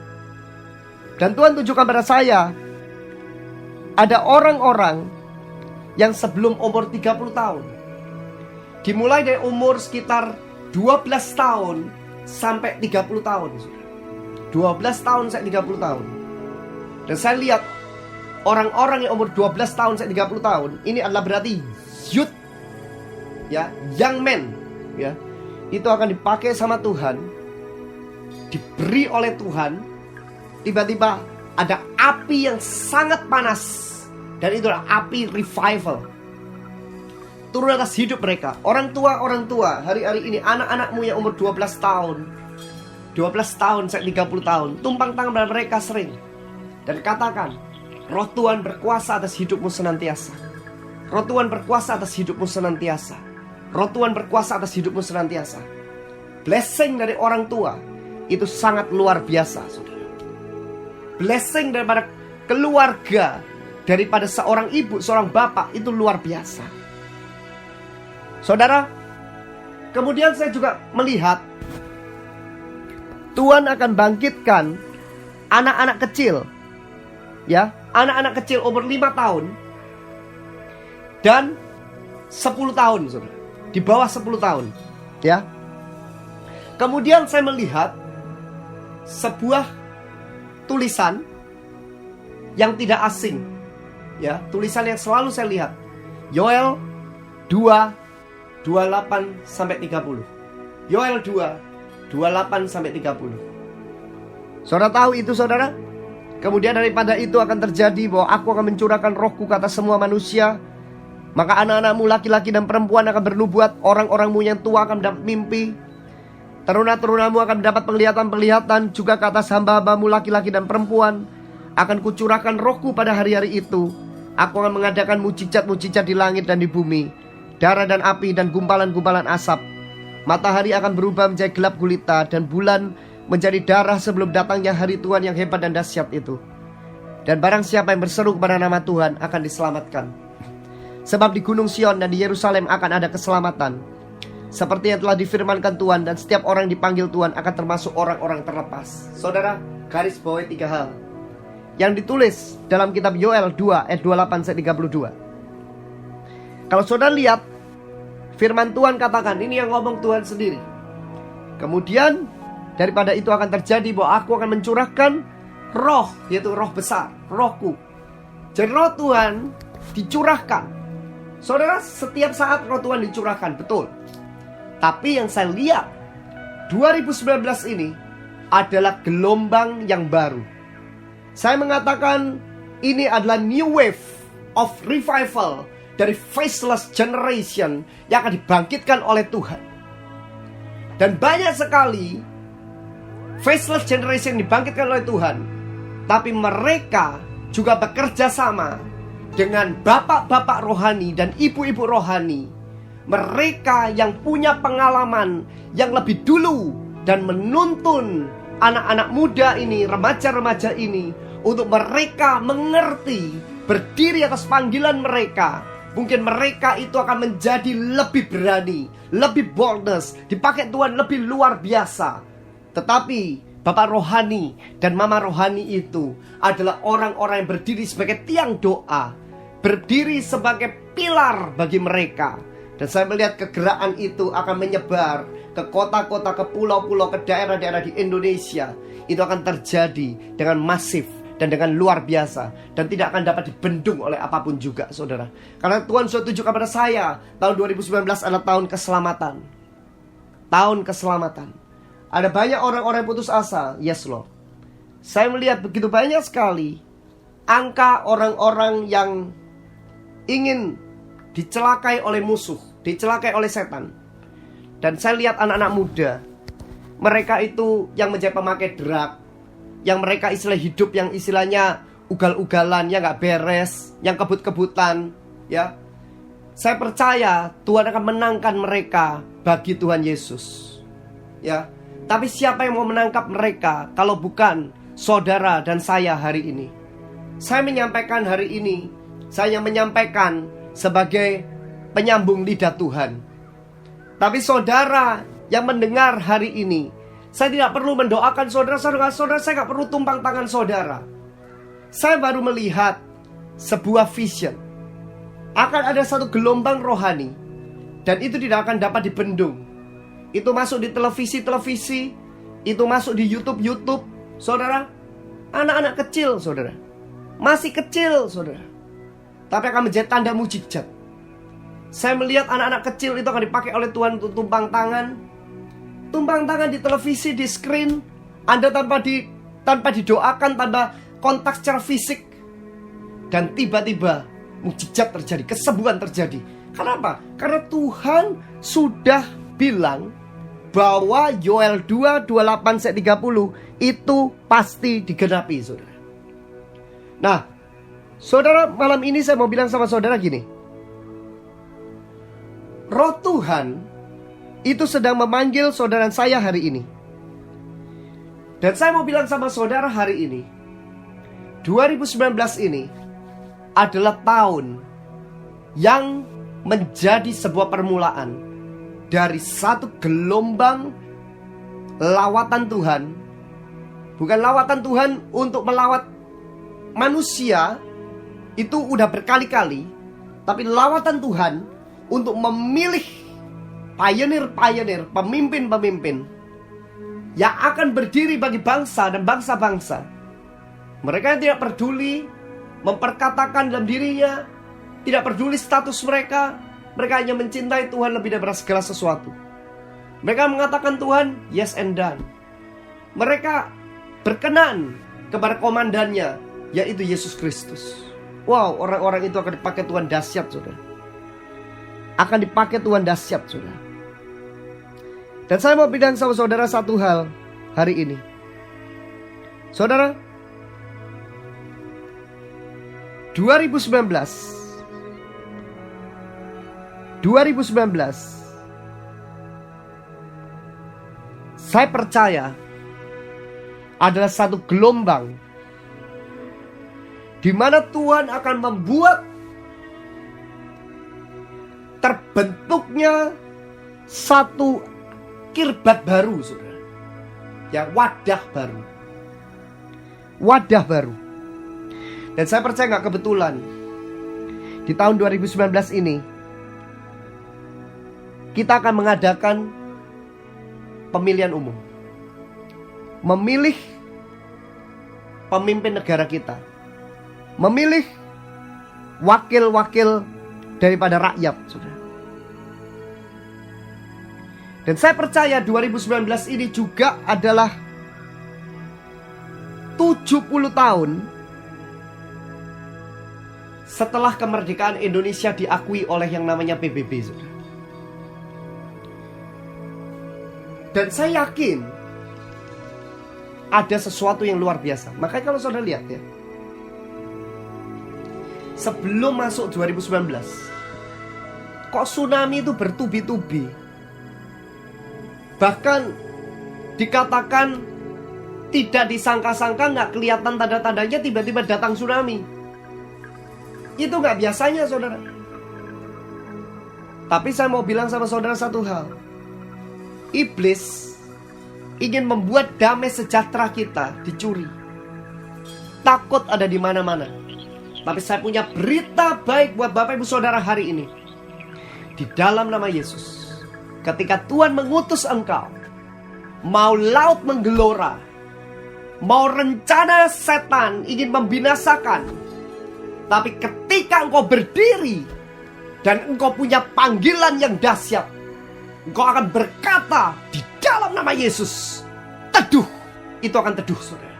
Dan Tuhan tunjukkan pada saya, ada orang-orang yang sebelum umur 30 tahun, dimulai dari umur sekitar 12 tahun sampai 30 tahun. 12 tahun sampai 30 tahun. Dan saya lihat orang-orang yang umur 12 tahun sampai 30 tahun, ini adalah berarti youth, ya, young men, ya. Itu akan dipakai sama Tuhan, diberi oleh Tuhan. Tiba-tiba ada api yang sangat panas, dan itu adalah api revival. Turun atas hidup mereka. Orang tua hari-hari ini, anak-anakmu yang umur 12 tahun 12 tahun sampai 30 tahun, tumpang tangan pada mereka sering, dan katakan, roh Tuhan berkuasa atas hidupmu senantiasa. Roh Tuhan berkuasa atas hidupmu senantiasa. Roh Tuhan berkuasa atas hidupmu senantiasa. Blessing dari orang tua itu sangat luar biasa, saudara. Blessing daripada keluarga, daripada seorang ibu, seorang bapak, itu luar biasa. Saudara, kemudian saya juga melihat Tuhan akan bangkitkan anak-anak kecil, ya, anak-anak kecil umur 5 tahun dan 10 tahun, saudara. Di bawah 10 tahun, ya. Kemudian saya melihat sebuah tulisan yang tidak asing, ya, tulisan yang selalu saya lihat. Yoel 2, 28 sampai 30. Yoel 2, 28 sampai 30. Saudara tahu itu, saudara? Kemudian daripada itu akan terjadi bahwa aku akan mencurahkan rohku ke atas semua manusia. Maka anak-anakmu laki-laki dan perempuan akan bernubuat, orang-orangmu yang tua akan mendapat mimpi, teruna-terunamu akan mendapat penglihatan-penglihatan, juga ke atas hamba-hambamu laki-laki dan perempuan akan kucurahkan rohku pada hari-hari itu. Aku akan mengadakan mujizat-mujizat di langit dan di bumi, darah dan api dan gumpalan-gumpalan asap. Matahari akan berubah menjadi gelap gulita dan bulan menjadi darah sebelum datangnya hari Tuhan yang hebat dan dahsyat itu. Dan barang siapa yang berseru kepada nama Tuhan akan diselamatkan. Sebab di Gunung Sion dan di Yerusalem akan ada keselamatan, seperti yang telah difirmankan Tuhan, dan setiap orang dipanggil Tuhan akan termasuk orang-orang terlepas. Saudara, garis bawahi 3 hal yang ditulis dalam kitab Yoel 2 ayat 28-32. Kalau saudara lihat, firman Tuhan katakan, ini yang ngomong Tuhan sendiri. Kemudian daripada itu akan terjadi bahwa aku akan mencurahkan roh, yaitu roh besar, rohku. Jadi roh Tuhan dicurahkan. Saudara, setiap saat roh Tuhan dicurahkan, betul. Tapi yang saya lihat 2019 ini adalah gelombang yang baru. Saya mengatakan ini adalah new wave of revival dari faceless generation yang akan dibangkitkan oleh Tuhan. Dan banyak sekali faceless generation dibangkitkan oleh Tuhan, tapi mereka juga bekerja sama dengan bapak-bapak rohani dan ibu-ibu rohani. Mereka yang punya pengalaman yang lebih dulu dan menuntun anak-anak muda ini, remaja-remaja ini, untuk mereka mengerti, berdiri atas panggilan mereka. Mungkin mereka itu akan menjadi lebih berani, lebih boldness, dipakai Tuhan lebih luar biasa. Tetapi bapak rohani dan mama rohani itu adalah orang-orang yang berdiri sebagai tiang doa, berdiri sebagai pilar bagi mereka. Dan saya melihat kegerakan itu akan menyebar ke kota-kota, ke pulau-pulau, ke daerah-daerah di Indonesia. Itu akan terjadi dengan masif dan dengan luar biasa, dan tidak akan dapat dibendung oleh apapun juga, saudara. Karena Tuhan sudah tunjukkan pada saya, tahun 2019 adalah tahun keselamatan. Tahun keselamatan. Ada banyak orang-orang yang putus asa. Yes Lord. Saya melihat begitu banyak sekali angka orang-orang yang ingin dicelakai oleh musuh, dicelakai oleh setan. Dan saya lihat anak-anak muda, mereka itu yang menjadi pemakai drug, yang mereka istilah hidup yang istilahnya ugal-ugalan, yang gak beres, yang kebut-kebutan, ya. Saya percaya Tuhan akan menangkan mereka bagi Tuhan Yesus, ya. Tapi siapa yang mau menangkap mereka kalau bukan saudara dan saya hari ini? Saya menyampaikan hari ini, saya menyampaikan sebagai penyambung lidah Tuhan. Tapi saudara yang mendengar hari ini, saya tidak perlu mendoakan saudara, saya tidak perlu tumpang tangan saudara. Saya baru melihat sebuah vision. Akan ada satu gelombang rohani, dan itu tidak akan dapat dibendung. Itu masuk di televisi-televisi, itu masuk di YouTube, saudara. Anak-anak kecil, saudara, masih kecil, saudara, tapi akan menjadi tanda mujizat. Saya melihat anak-anak kecil itu akan dipakai oleh Tuhan untuk tumpang tangan. Tumpang tangan di televisi, di screen. Anda tanpa didoakan, tanpa kontak secara fisik. Dan tiba-tiba mujizat terjadi, kesembuhan terjadi. Kenapa? Karena Tuhan sudah bilang bahwa Yoel 2, 28-30 itu pasti digenapi, saudara. Nah, saudara, malam ini saya mau bilang sama saudara gini. Roh Tuhan itu sedang memanggil saudara saya hari ini. Dan saya mau bilang sama saudara hari ini, 2019 ini adalah tahun yang menjadi sebuah permulaan dari satu gelombang lawatan Tuhan. Bukan lawatan Tuhan untuk melawat manusia, itu udah berkali-kali. tapi lawatan Tuhan untuk memilih pioneer-pioneer, pemimpin-pemimpin yang akan berdiri bagi bangsa dan bangsa-bangsa. Mereka yang tidak peduli memperkatakan dalam dirinya, tidak peduli status mereka. Mereka hanya mencintai Tuhan lebih daripada segala sesuatu. Mereka mengatakan Tuhan, yes and done. Mereka berkenan kepada komandannya, yaitu Yesus Kristus. Wow, orang-orang itu akan dipakai Tuhan dahsyat, saudara. Akan dipakai Tuhan dahsyat, saudara. Dan saya mau bilang sama saudara satu hal hari ini. Saudara, 2019 saya percaya adalah satu gelombang di mana Tuhan akan membuat terbentuknya satu kirbat baru, saudara. Ya, wadah baru. Wadah baru. Dan saya percaya gak kebetulan di tahun 2019 ini kita akan mengadakan pemilihan umum. Memilih pemimpin negara kita. Memilih wakil-wakil daripada rakyat, saudara. Dan saya percaya 2019 ini juga adalah 70 tahun setelah kemerdekaan Indonesia diakui oleh yang namanya PBB, saudara. Dan saya yakin ada sesuatu yang luar biasa. Makanya kalau saudara lihat ya, sebelum masuk 2019, kok tsunami itu bertubi-tubi. Bahkan dikatakan tidak disangka-sangka, gak kelihatan tanda-tandanya, tiba-tiba datang tsunami. Itu gak biasanya, saudara. Tapi saya mau bilang sama saudara satu hal. Iblis ingin membuat damai sejahtera kita dicuri. Takut ada di mana-mana. Tapi saya punya berita baik buat Bapak Ibu Saudara hari ini. Di dalam nama Yesus, ketika Tuhan mengutus engkau, mau laut menggelora, mau rencana setan ingin membinasakan, tapi ketika engkau berdiri dan engkau punya panggilan yang dahsyat, engkau akan berkata di dalam nama Yesus, teduh. Itu akan teduh, saudara.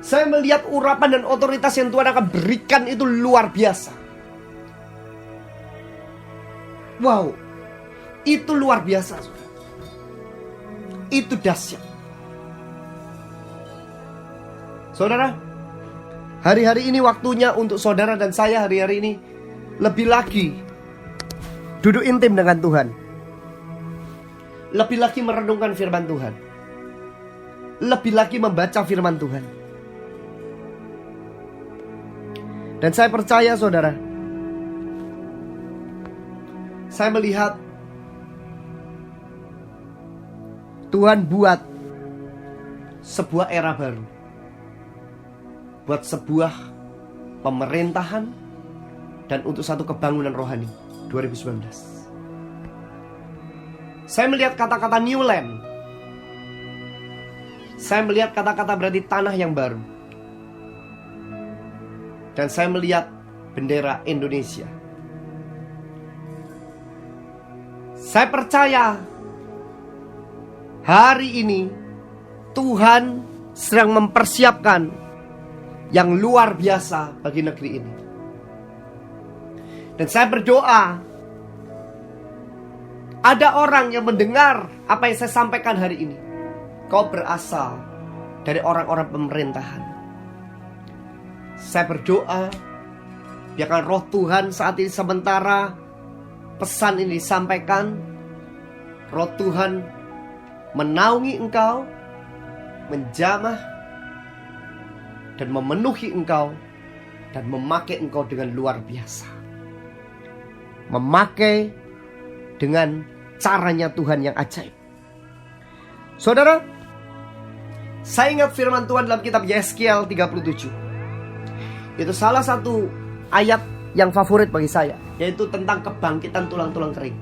Saya melihat urapan dan otoritas yang Tuhan akan berikan itu luar biasa. Wow, itu luar biasa, saudara. Itu dahsyat. Saudara, hari-hari ini waktunya untuk saudara dan saya hari-hari ini lebih lagi duduk intim dengan Tuhan. Lebih lagi merenungkan firman Tuhan. Lebih lagi membaca firman Tuhan. Dan saya percaya, saudara, saya melihat Tuhan buat sebuah era baru. Buat sebuah pemerintahan dan untuk satu kebangunan rohani 2019. Saya melihat kata-kata New Land. Saya melihat kata-kata berarti tanah yang baru. Dan saya melihat bendera Indonesia. Saya percaya hari ini Tuhan sedang mempersiapkan yang luar biasa bagi negeri ini. Dan saya berdoa, ada orang yang mendengar apa yang saya sampaikan hari ini. Kau berasal dari orang-orang pemerintahan. Saya berdoa, biarkan roh Tuhan saat ini sementara pesan ini disampaikan, roh Tuhan menaungi engkau, menjamah dan memenuhi engkau, dan memakai engkau dengan luar biasa. Memakai dengan caranya Tuhan yang ajaib. Saudara, saya ingat firman Tuhan dalam kitab Yeskiel 37. Itu salah satu ayat yang favorit bagi saya, yaitu tentang kebangkitan tulang-tulang kering.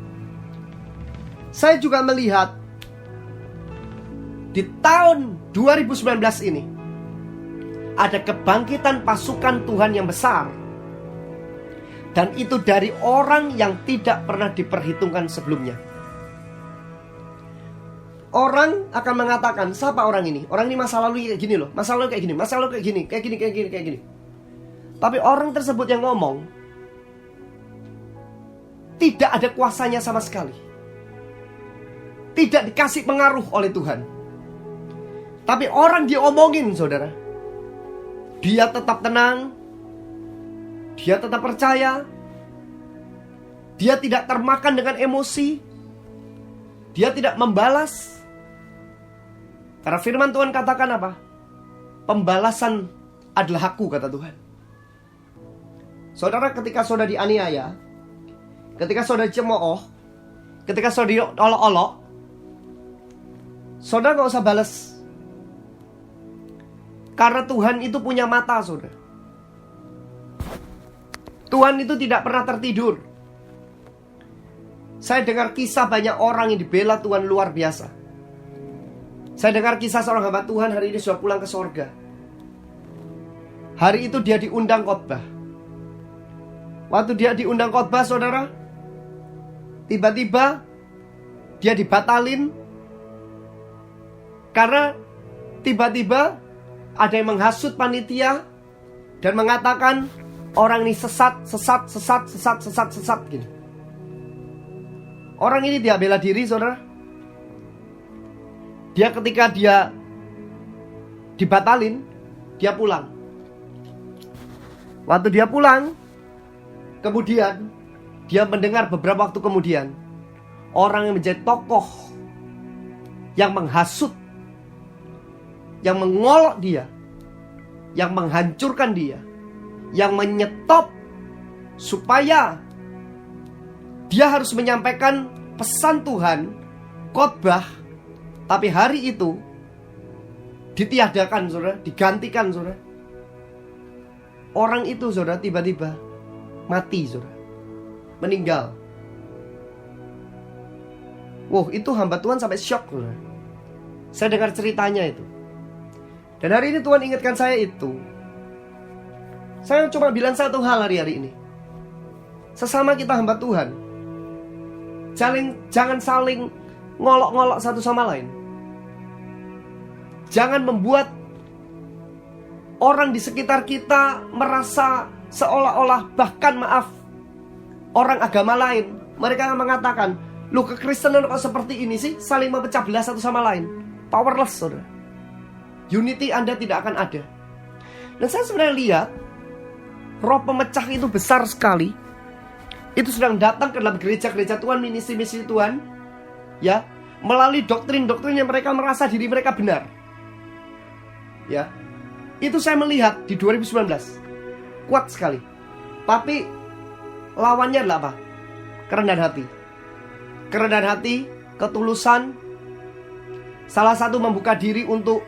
Saya juga melihat di tahun 2019 ini ada kebangkitan pasukan Tuhan yang besar. Dan itu dari orang yang tidak pernah diperhitungkan sebelumnya. Orang akan mengatakan, siapa orang ini? Orang ini masa lalu kayak gini loh, masa lalu kayak gini, masa lalu kayak gini, kayak gini, kayak gini, kayak gini. Tapi orang tersebut yang ngomong tidak ada kuasanya sama sekali. Tidak dikasih pengaruh oleh Tuhan. Tapi orang diomongin, saudara, dia tetap tenang, dia tetap percaya, dia tidak termakan dengan emosi, dia tidak membalas. Karena firman Tuhan katakan apa? Pembalasan adalah hakku, kata Tuhan. Saudara, ketika saudara dianiaya, ketika saudara dicemooh, ketika saudara diolok-olok, saudara gak usah balas. Karena Tuhan itu punya mata, saudara. Tuhan itu tidak pernah tertidur. Saya dengar kisah banyak orang yang dibela Tuhan luar biasa. Saya dengar kisah seorang hamba Tuhan hari ini sudah pulang ke sorga. Hari itu dia diundang khotbah. Waktu dia diundang khotbah, saudara, tiba-tiba dia dibatalin. Karena tiba-tiba ada yang menghasut panitia dan mengatakan orang ini sesat gini. Orang ini dia bela diri, saudara. Dia ketika dia dibatalin, dia pulang. Waktu dia pulang, kemudian dia mendengar beberapa waktu kemudian orang yang menjadi tokoh yang menghasut, yang mengolok dia, yang menghancurkan dia, yang menyetop supaya dia harus menyampaikan pesan Tuhan, khotbah. Tapi hari itu ditiadakan, saudara, digantikan, saudara. Orang itu, saudara, tiba-tiba mati, saudara, meninggal. Wow, itu hamba Tuhan sampai shock, saudara. Saya dengar ceritanya itu. Dan hari ini Tuhan ingatkan saya itu. Saya cuma bilang satu hal hari-hari ini. Sesama kita hamba Tuhan, jangan saling ngolok-ngolok satu sama lain. Jangan membuat orang di sekitar kita merasa seolah-olah, bahkan maaf, orang agama lain, mereka mengatakan, "Loh, kekristenan kok seperti ini sih? Saling memecah belah satu sama lain." Powerless, saudara. Unity Anda tidak akan ada. Dan saya sebenarnya lihat roh pemecah itu besar sekali. Itu sedang datang ke dalam gereja-gereja Tuhan, misi-misi Tuhan, ya, melalui doktrin-doktrin yang mereka merasa diri mereka benar. Ya, itu saya melihat di 2019 kuat sekali. Tapi lawannya adalah apa? Kerendahan hati. Kerendahan hati, ketulusan. Salah satu membuka diri untuk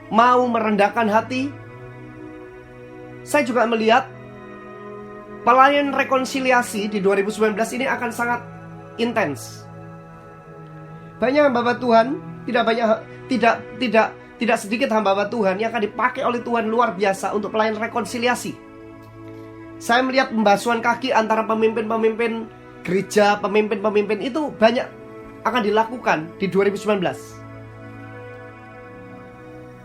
mau merendahkan hati. Saya juga melihat pelayanan rekonsiliasi di 2019 ini akan sangat intens. Banyak hamba Tuhan, tidak sedikit hamba Tuhan yang akan dipakai oleh Tuhan luar biasa untuk pelayanan rekonsiliasi. Saya melihat pembasuhan kaki antara pemimpin-pemimpin gereja, pemimpin-pemimpin itu banyak akan dilakukan di 2019.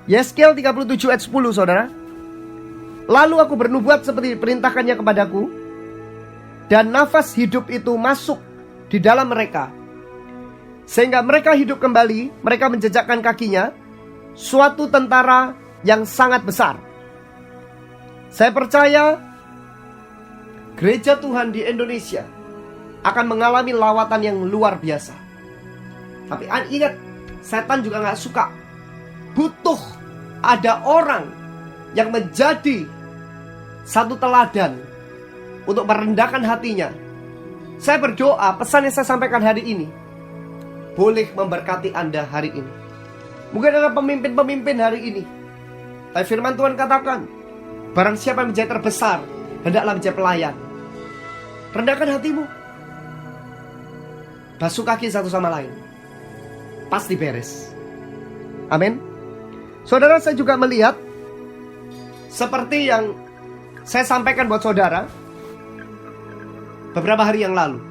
Yeskel 37 ayat 10, saudara. Lalu aku bernubuat seperti diperintahkannya kepadaku, dan nafas hidup itu masuk di dalam mereka, sehingga mereka hidup kembali. Mereka menjejakkan kakinya, suatu tentara yang sangat besar. Saya percaya gereja Tuhan di Indonesia akan mengalami lawatan yang luar biasa. Tapi ingat, setan juga gak suka. Butuh ada orang yang menjadi satu teladan untuk merendahkan hatinya. Saya berdoa pesan yang saya sampaikan hari ini boleh memberkati Anda hari ini. Mungkin ada pemimpin-pemimpin hari ini, tapi firman Tuhan katakan, barang siapa yang menjadi terbesar, hendaklah menjadi pelayan. Rendahkan hatimu. Basuh kaki satu sama lain. Pasti beres. Amin. Saudara, saya juga melihat seperti yang saya sampaikan buat saudara beberapa hari yang lalu.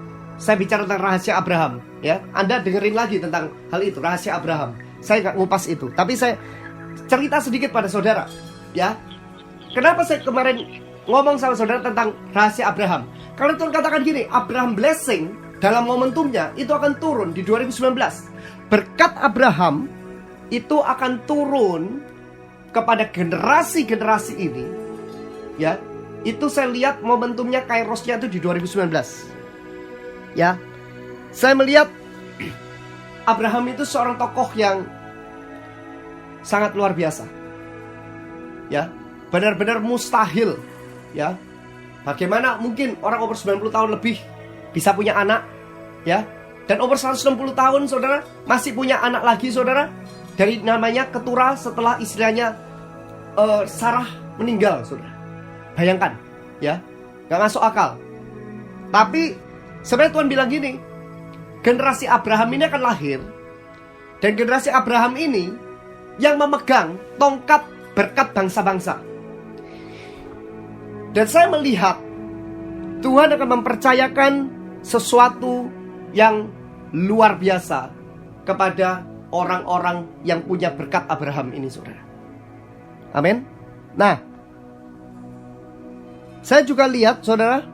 Saya bicara tentang rahasia Abraham, ya. Anda dengerin lagi tentang hal itu, rahasia Abraham. Saya nggak ngupas itu, tapi saya cerita sedikit pada saudara, ya. Kenapa saya kemarin ngomong sama saudara tentang rahasia Abraham? Karena Tuhan katakan gini, Abraham blessing dalam momentumnya itu akan turun di 2019. Berkat Abraham itu akan turun kepada generasi-generasi ini, ya. Itu saya lihat momentumnya kairosnya itu di 2019. Ya. Saya melihat Abraham itu seorang tokoh yang sangat luar biasa. Ya, benar-benar mustahil, ya. Bagaimana mungkin orang umur 90 tahun lebih bisa punya anak, ya? Dan umur 160 tahun saudara masih punya anak lagi, saudara. Dari namanya keturah setelah istilahnya Sarah meninggal, saudara. Bayangkan, ya. Gak masuk akal. Tapi sebenarnya Tuhan bilang gini, generasi Abraham ini akan lahir, dan generasi Abraham ini yang memegang tongkat berkat bangsa-bangsa. Dan saya melihat Tuhan akan mempercayakan sesuatu yang luar biasa kepada orang-orang yang punya berkat Abraham ini, saudara. Amin. Nah, saya juga lihat, saudara,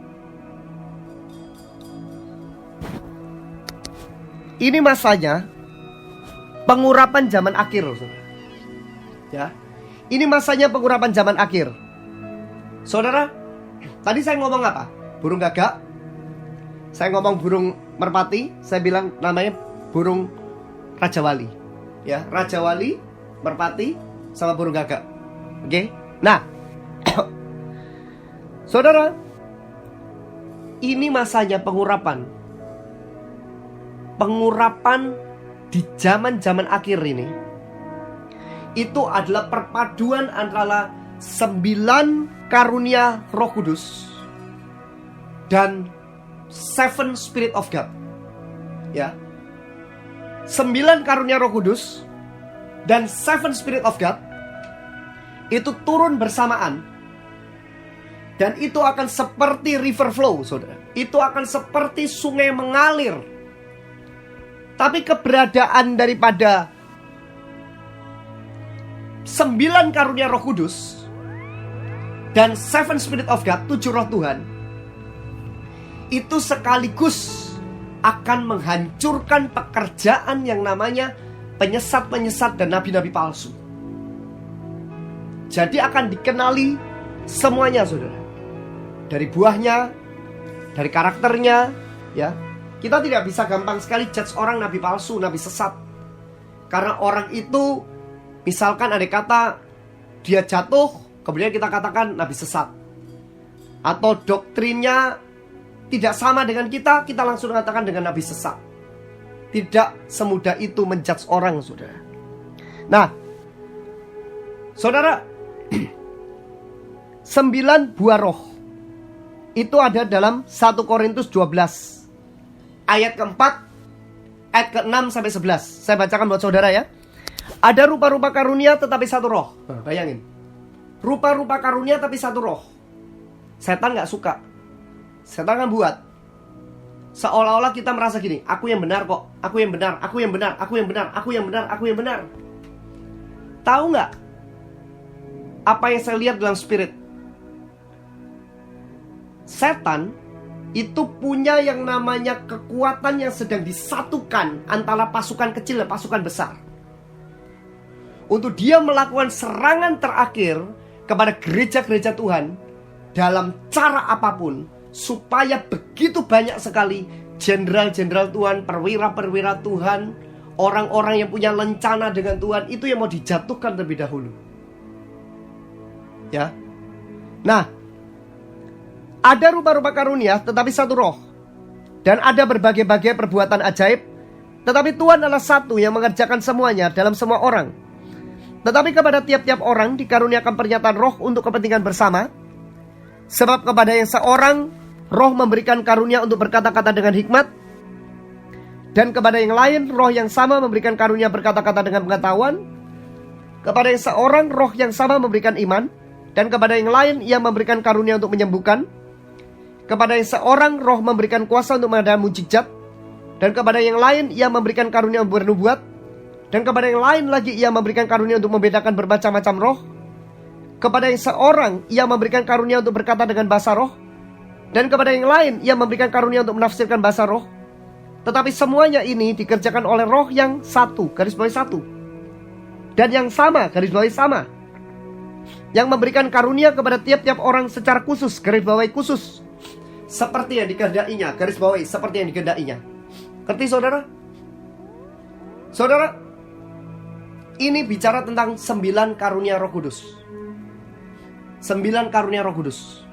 ini masanya pengurapan zaman akhir, saudara. Ya, ini masanya pengurapan zaman akhir. Saudara, tadi saya ngomong apa? Burung gagak. Saya ngomong burung merpati. Saya bilang namanya burung Raja Wali. Ya, Raja Wali, merpati, sama burung gagak. Oke? Nah, saudara, ini masanya pengurapan. Pengurapan di zaman-zaman akhir ini itu adalah perpaduan antara 9 karunia Roh Kudus dan 7 Spirit of God. Ya. 9 karunia Roh Kudus dan 7 Spirit of God itu turun bersamaan. Dan itu akan seperti river flow, saudara. Itu akan seperti sungai mengalir. Tapi keberadaan daripada 9 karunia Roh Kudus dan 7 Spirit of God, 7 roh Tuhan, itu sekaligus akan menghancurkan pekerjaan yang namanya penyesat-penyesat dan nabi-nabi palsu. Jadi akan dikenali semuanya, saudara. Dari buahnya, dari karakternya, ya. Kita tidak bisa gampang sekali judge orang nabi palsu, nabi sesat. Karena orang itu, misalkan ada kata dia jatuh, kemudian kita katakan nabi sesat. Atau doktrinnya tidak sama dengan kita langsung katakan dengan nabi sesat. Tidak semudah itu menjudge orang, saudara. Nah, saudara, 9 buah roh itu ada dalam 1 Korintus 12 ayat keempat, ayat ke-6 sampai 11. Saya bacakan buat saudara, ya. Ada rupa-rupa karunia tetapi satu roh. Nah, bayangin, rupa-rupa karunia tapi satu roh. Setan gak suka. Setan kan buat seolah-olah kita merasa gini, aku yang benar kok, aku yang benar, aku yang benar, aku yang benar, aku yang benar, aku yang benar. Tahu gak apa yang saya lihat dalam spirit? Setan itu punya yang namanya kekuatan yang sedang disatukan antara pasukan kecil dan pasukan besar, untuk dia melakukan serangan terakhir kepada gereja-gereja Tuhan dalam cara apapun, supaya begitu banyak sekali jenderal-jenderal Tuhan, perwira-perwira Tuhan, orang-orang yang punya lencana dengan Tuhan, itu yang mau dijatuhkan terlebih dahulu. Ya. Nah, ada rupa-rupa karunia tetapi satu roh, dan ada berbagai-bagai perbuatan ajaib, tetapi Tuhan adalah satu yang mengerjakan semuanya dalam semua orang. Tetapi kepada tiap-tiap orang dikaruniakan pernyataan roh untuk kepentingan bersama. Sebab kepada yang seorang Roh memberikan karunia untuk berkata-kata dengan hikmat, dan kepada yang lain Roh yang sama memberikan karunia berkata-kata dengan pengetahuan. Kepada yang seorang Roh yang sama memberikan iman, dan kepada yang lain Ia memberikan karunia untuk menyembuhkan. Kepada yang seorang Roh memberikan kuasa untuk mengadakan mukjizat, dan kepada yang lain Ia memberikan karunia untuk bernubuat, dan kepada yang lain lagi Ia memberikan karunia untuk membedakan bermacam-macam roh. Kepada yang seorang Ia memberikan karunia untuk berkata dengan bahasa roh, dan kepada yang lain Ia memberikan karunia untuk menafsirkan bahasa roh. Tetapi semuanya ini dikerjakan oleh Roh yang satu, garis bawahi satu, dan yang sama, garis bawahi sama, yang memberikan karunia kepada tiap-tiap orang secara khusus, garis bawahi khusus, seperti yang dikehendakinya, garis bawahi seperti yang dikehendakinya. Ngerti saudara? Saudara, ini bicara tentang 9 karunia Roh Kudus. 9 karunia Roh Kudus.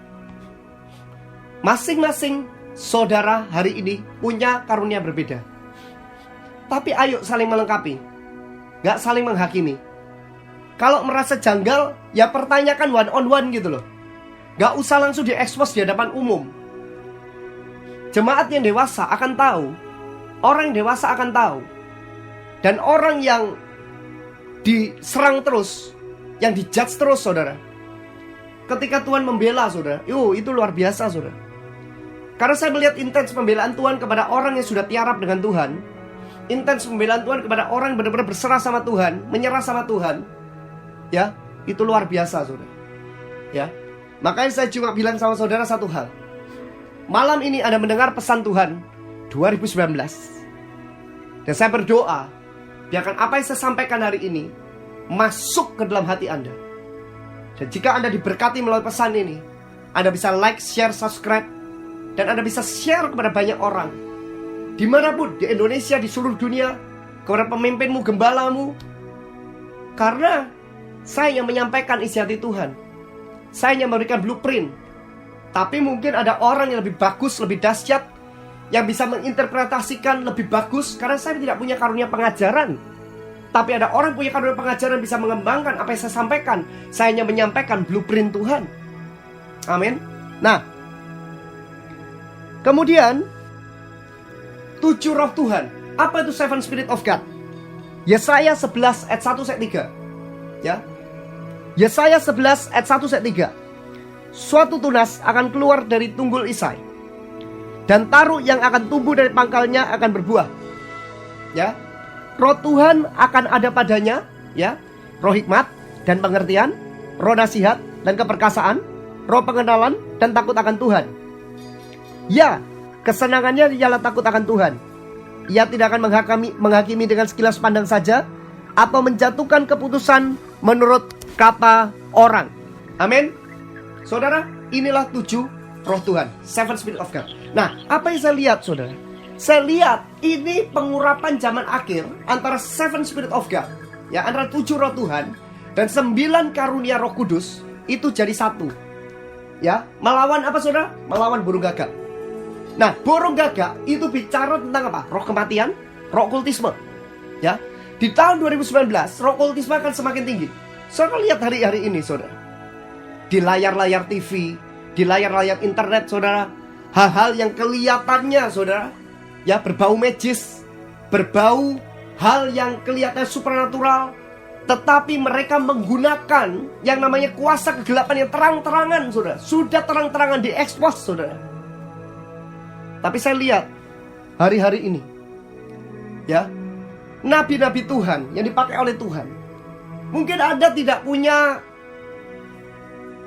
Masing-masing saudara hari ini punya karunia berbeda. Tapi ayo saling melengkapi, gak saling menghakimi. Kalau merasa janggal, ya pertanyakan one on one gitu loh. Gak usah langsung diekspos di hadapan umum. Jemaat yang dewasa akan tahu, orang yang dewasa akan tahu. Dan orang yang diserang terus, yang dijudge terus saudara, ketika Tuhan membela saudara, itu luar biasa saudara. Karena saya melihat intens pembelaan Tuhan kepada orang yang sudah tiarap dengan Tuhan, intens pembelaan Tuhan kepada orang yang benar-benar berserah sama Tuhan, menyerah sama Tuhan. Ya, itu luar biasa saudara. Ya, makanya saya cuma bilang sama saudara satu hal. Malam ini Anda mendengar pesan Tuhan 2019. Dan saya berdoa, biarkan apa yang saya sampaikan hari ini masuk ke dalam hati Anda. Dan jika Anda diberkati melalui pesan ini, Anda bisa like, share, subscribe, dan Anda bisa share kepada banyak orang, dimanapun, di Indonesia, di seluruh dunia, kepada pemimpinmu, gembalamu. Karena saya yang menyampaikan isi hati Tuhan, saya yang memberikan blueprint. Tapi mungkin ada orang yang lebih bagus, lebih dahsyat, yang bisa menginterpretasikan lebih bagus. Karena saya tidak punya karunia pengajaran, tapi ada orang punya karunia pengajaran, bisa mengembangkan apa yang saya sampaikan. Saya hanya menyampaikan blueprint Tuhan. Amin. Nah, kemudian 7 roh Tuhan. Apa itu 7 Spirit of God? Yesaya 11 ayat 1 ayat 3. Ya. Yesaya 11 ayat 1 ayat 3. Suatu tunas akan keluar dari tunggul Isai, dan taruh yang akan tumbuh dari pangkalnya akan berbuah. Ya. Roh Tuhan akan ada padanya, ya. Roh hikmat dan pengertian, roh nasihat dan keperkasaan, roh pengenalan dan takut akan Tuhan. Ya, kesenangannya ialah takut akan Tuhan. Ia tidak akan menghakimi dengan sekilas pandang saja, atau menjatuhkan keputusan menurut kata orang. Amin. Saudara, inilah 7 roh Tuhan, 7 Spirit of God. Nah, apa yang saya lihat saudara? Saya lihat ini pengurapan zaman akhir antara 7 Spirit of God, ya, antara 7 roh Tuhan dan 9 karunia Roh Kudus itu jadi satu. Ya, melawan apa saudara? Melawan burung gagak. Nah, burung gagak itu bicara tentang apa? Roh kematian, roh kultisme. Ya, di tahun 2019 roh kultisme akan semakin tinggi. Saudara lihat hari-hari ini saudara, di layar-layar TV, di layar-layar internet saudara, hal-hal yang kelihatannya saudara, ya, berbau magis, berbau hal yang kelihatannya supernatural, tetapi mereka menggunakan yang namanya kuasa kegelapan yang terang-terangan saudara. Sudah terang-terangan diekspos saudara. Tapi saya lihat hari-hari ini, ya, nabi-nabi Tuhan yang dipakai oleh Tuhan, mungkin Anda tidak punya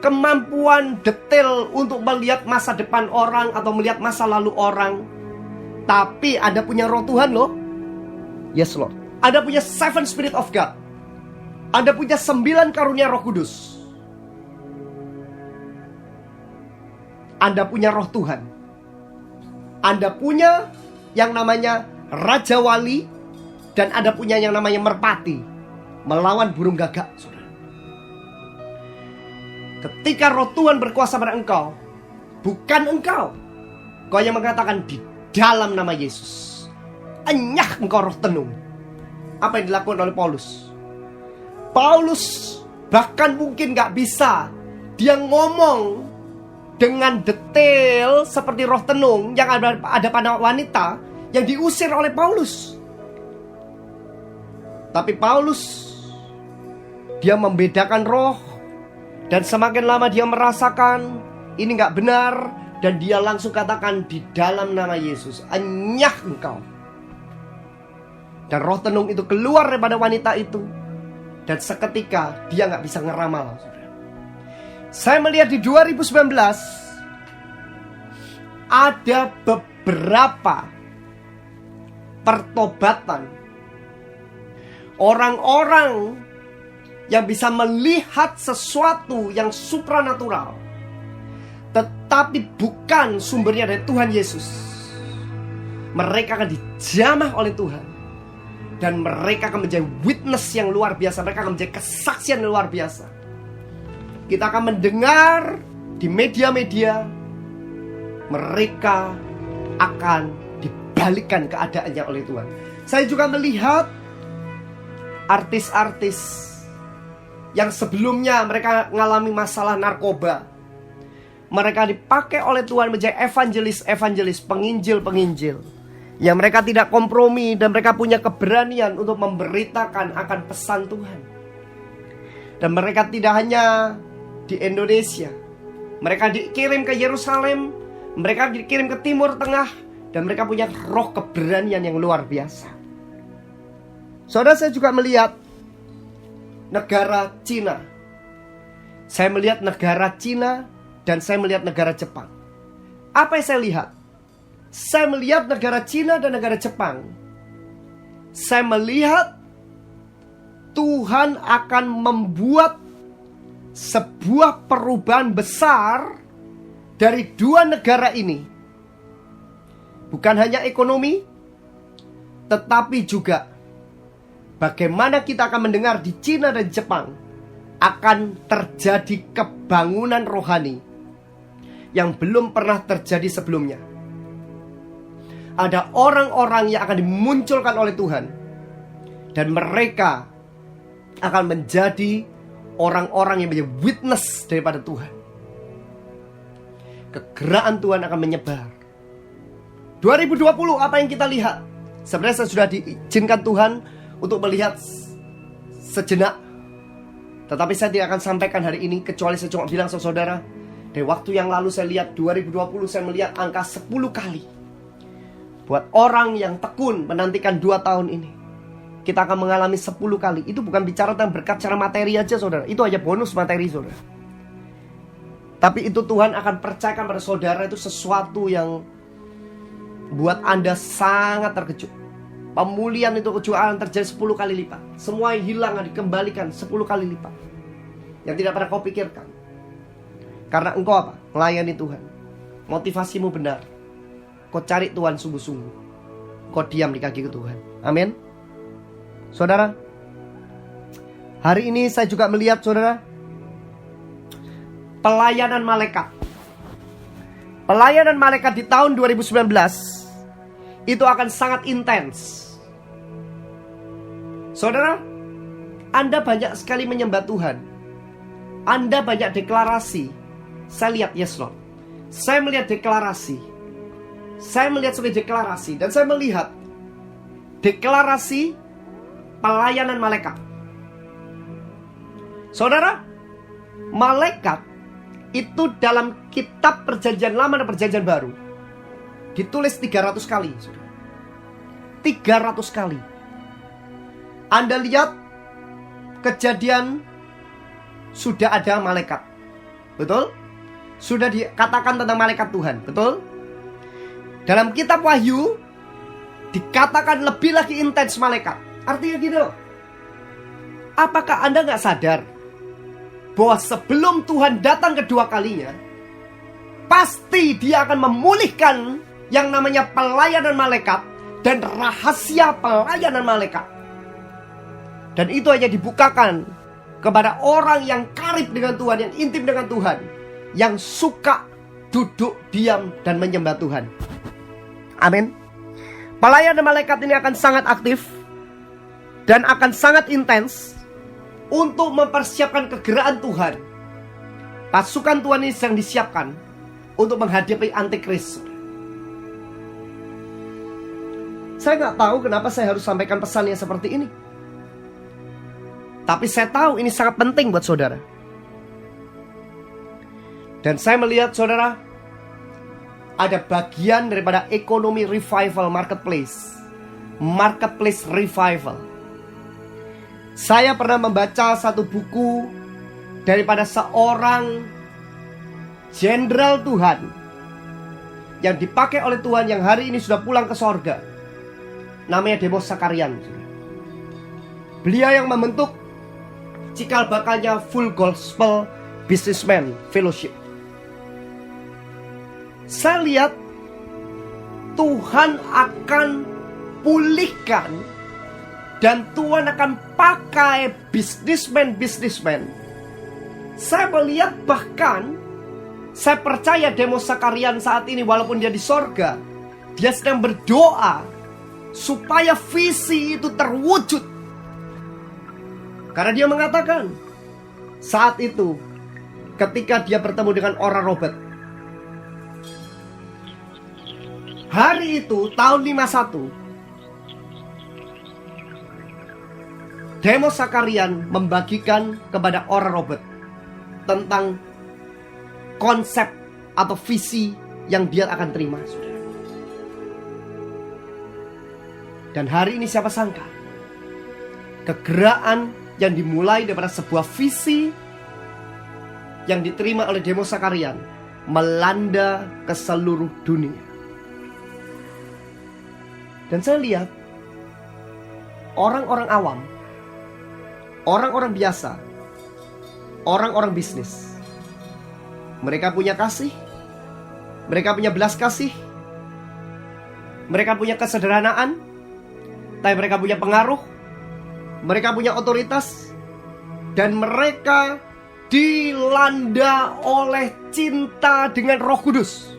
kemampuan detail untuk melihat masa depan orang atau melihat masa lalu orang, tapi Anda punya roh Tuhan loh. Yes Lord. Anda punya 7 Spirit of God. Anda punya 9 karunia Roh Kudus. Anda punya roh Tuhan. Anda punya yang namanya Raja Wali, dan Anda punya yang namanya Merpati, melawan burung gagak saudara. Ketika roh Tuhan berkuasa pada engkau, bukan engkau yang mengatakan di dalam nama Yesus, enyah engkau roh tenung. Apa yang dilakukan oleh Paulus? Paulus bahkan mungkin gak bisa dia ngomong dengan detail seperti roh tenung yang ada pada wanita yang diusir oleh Paulus. Tapi Paulus, dia membedakan roh, dan semakin lama dia merasakan ini gak benar, dan dia langsung katakan di dalam nama Yesus, enyah engkau. Dan roh tenung itu keluar daripada wanita itu, dan seketika dia gak bisa ngeramal. Saya melihat di 2019 ada beberapa pertobatan orang-orang yang bisa melihat sesuatu yang supranatural, tetapi bukan sumbernya dari Tuhan Yesus. Mereka akan dijamah oleh Tuhan, dan mereka akan menjadi witness yang luar biasa. Mereka akan menjadi kesaksian yang luar biasa. Kita akan mendengar di media-media, mereka akan dibalikkan keadaannya oleh Tuhan. Saya juga melihat artis-artis yang sebelumnya mereka mengalami masalah narkoba, mereka dipakai oleh Tuhan menjadi evangelis, penginjil, yang mereka tidak kompromi dan mereka punya keberanian untuk memberitakan akan pesan Tuhan. Dan mereka tidak hanya di Indonesia, mereka dikirim ke Yerusalem, mereka dikirim ke Timur Tengah, dan mereka punya roh keberanian yang luar biasa. Saudara, saya juga melihat negara Cina. Saya melihat negara Cina dan saya melihat negara Jepang. Apa yang saya lihat? Saya melihat negara Cina dan negara Jepang. Saya melihat Tuhan akan membuat sebuah perubahan besar dari dua negara ini. Bukan hanya ekonomi, tetapi juga bagaimana kita akan mendengar di Cina dan Jepang akan terjadi kebangunan rohani yang belum pernah terjadi sebelumnya. Ada orang-orang yang akan dimunculkan oleh Tuhan, dan mereka akan menjadi orang-orang yang menjadi witness daripada Tuhan. Kegeraan Tuhan akan menyebar. 2020 apa yang kita lihat? Sebenarnya saya sudah diizinkan Tuhan untuk melihat sejenak, tetapi saya tidak akan sampaikan hari ini, kecuali saya cuma bilang sama saudara, dari waktu yang lalu saya lihat 2020 saya melihat angka 10 kali. Buat orang yang tekun menantikan 2 tahun ini, kita akan mengalami 10 kali. Itu bukan bicara tentang berkat secara materi aja saudara, itu hanya bonus materi saudara. Tapi itu Tuhan akan percayakan pada saudara itu sesuatu yang buat Anda sangat terkejut. Pemulihan itu kejuaraan terjadi 10 kali lipat. Semua yang hilang dikembalikan 10 kali lipat, yang tidak pernah kau pikirkan. Karena engkau apa? Melayani Tuhan. Motivasimu benar. Kau cari Tuhan sungguh-sungguh. Kau diam di kaki Tuhan. Amin. Saudara, hari ini saya juga melihat saudara, pelayanan malaikat. Pelayanan malaikat di tahun 2019 itu akan sangat intens. Saudara, Anda banyak sekali menyembah Tuhan. Anda banyak deklarasi. Saya lihat, yes Lord. Saya melihat deklarasi. Saya melihat sebagai deklarasi. Dan saya melihat deklarasi pelayanan malaikat. Saudara, malaikat itu dalam kitab perjanjian lama dan perjanjian baru ditulis 300 kali. 300 kali. Anda lihat Kejadian sudah ada malaikat, betul? Sudah dikatakan tentang malaikat Tuhan, betul? Dalam kitab Wahyu dikatakan lebih lagi intens malaikat. Artinya gitu, apakah Anda gak sadar bahwa sebelum Tuhan datang kedua kalinya, pasti dia akan memulihkan yang namanya pelayanan malaikat dan rahasia pelayanan malaikat. Dan itu hanya dibukakan kepada orang yang karib dengan Tuhan, yang intim dengan Tuhan, yang suka duduk diam dan menyembah Tuhan. Amin. Pelayanan malaikat ini akan sangat aktif dan akan sangat intens untuk mempersiapkan kegeraan Tuhan. Pasukan Tuhan ini sedang disiapkan untuk menghadapi antikris. Saya nggak tahu kenapa saya harus sampaikan pesan yang seperti ini. Tapi saya tahu ini sangat penting buat saudara. Dan saya melihat saudara, ada bagian daripada ekonomi revival marketplace. Marketplace revival. Saya pernah membaca satu buku daripada seorang jenderal Tuhan yang dipakai oleh Tuhan yang hari ini sudah pulang ke sorga. Namanya Demos Sakarian. Beliau yang membentuk cikal bakalnya Full Gospel Businessman Fellowship. Saya lihat Tuhan akan pulihkan dan Tuhan akan pakai bisnismen. Saya melihat bahkan, saya percaya Demos Sakarian saat ini walaupun dia di sorga, dia sedang berdoa supaya visi itu terwujud. Karena dia mengatakan, saat itu ketika dia bertemu dengan Oral Roberts, hari itu tahun 51, Demos Sakarian membagikan kepada Oral Roberts tentang konsep atau visi yang dia akan terima. Dan hari ini siapa sangka kegeraan yang dimulai daripada sebuah visi yang diterima oleh Demos Sakarian melanda ke seluruh dunia. Dan saya lihat orang-orang awam, orang-orang biasa, orang-orang bisnis, mereka punya kasih, mereka punya belas kasih, mereka punya kesederhanaan, tapi mereka punya pengaruh, mereka punya otoritas, dan mereka dilanda oleh cinta dengan Roh Kudus.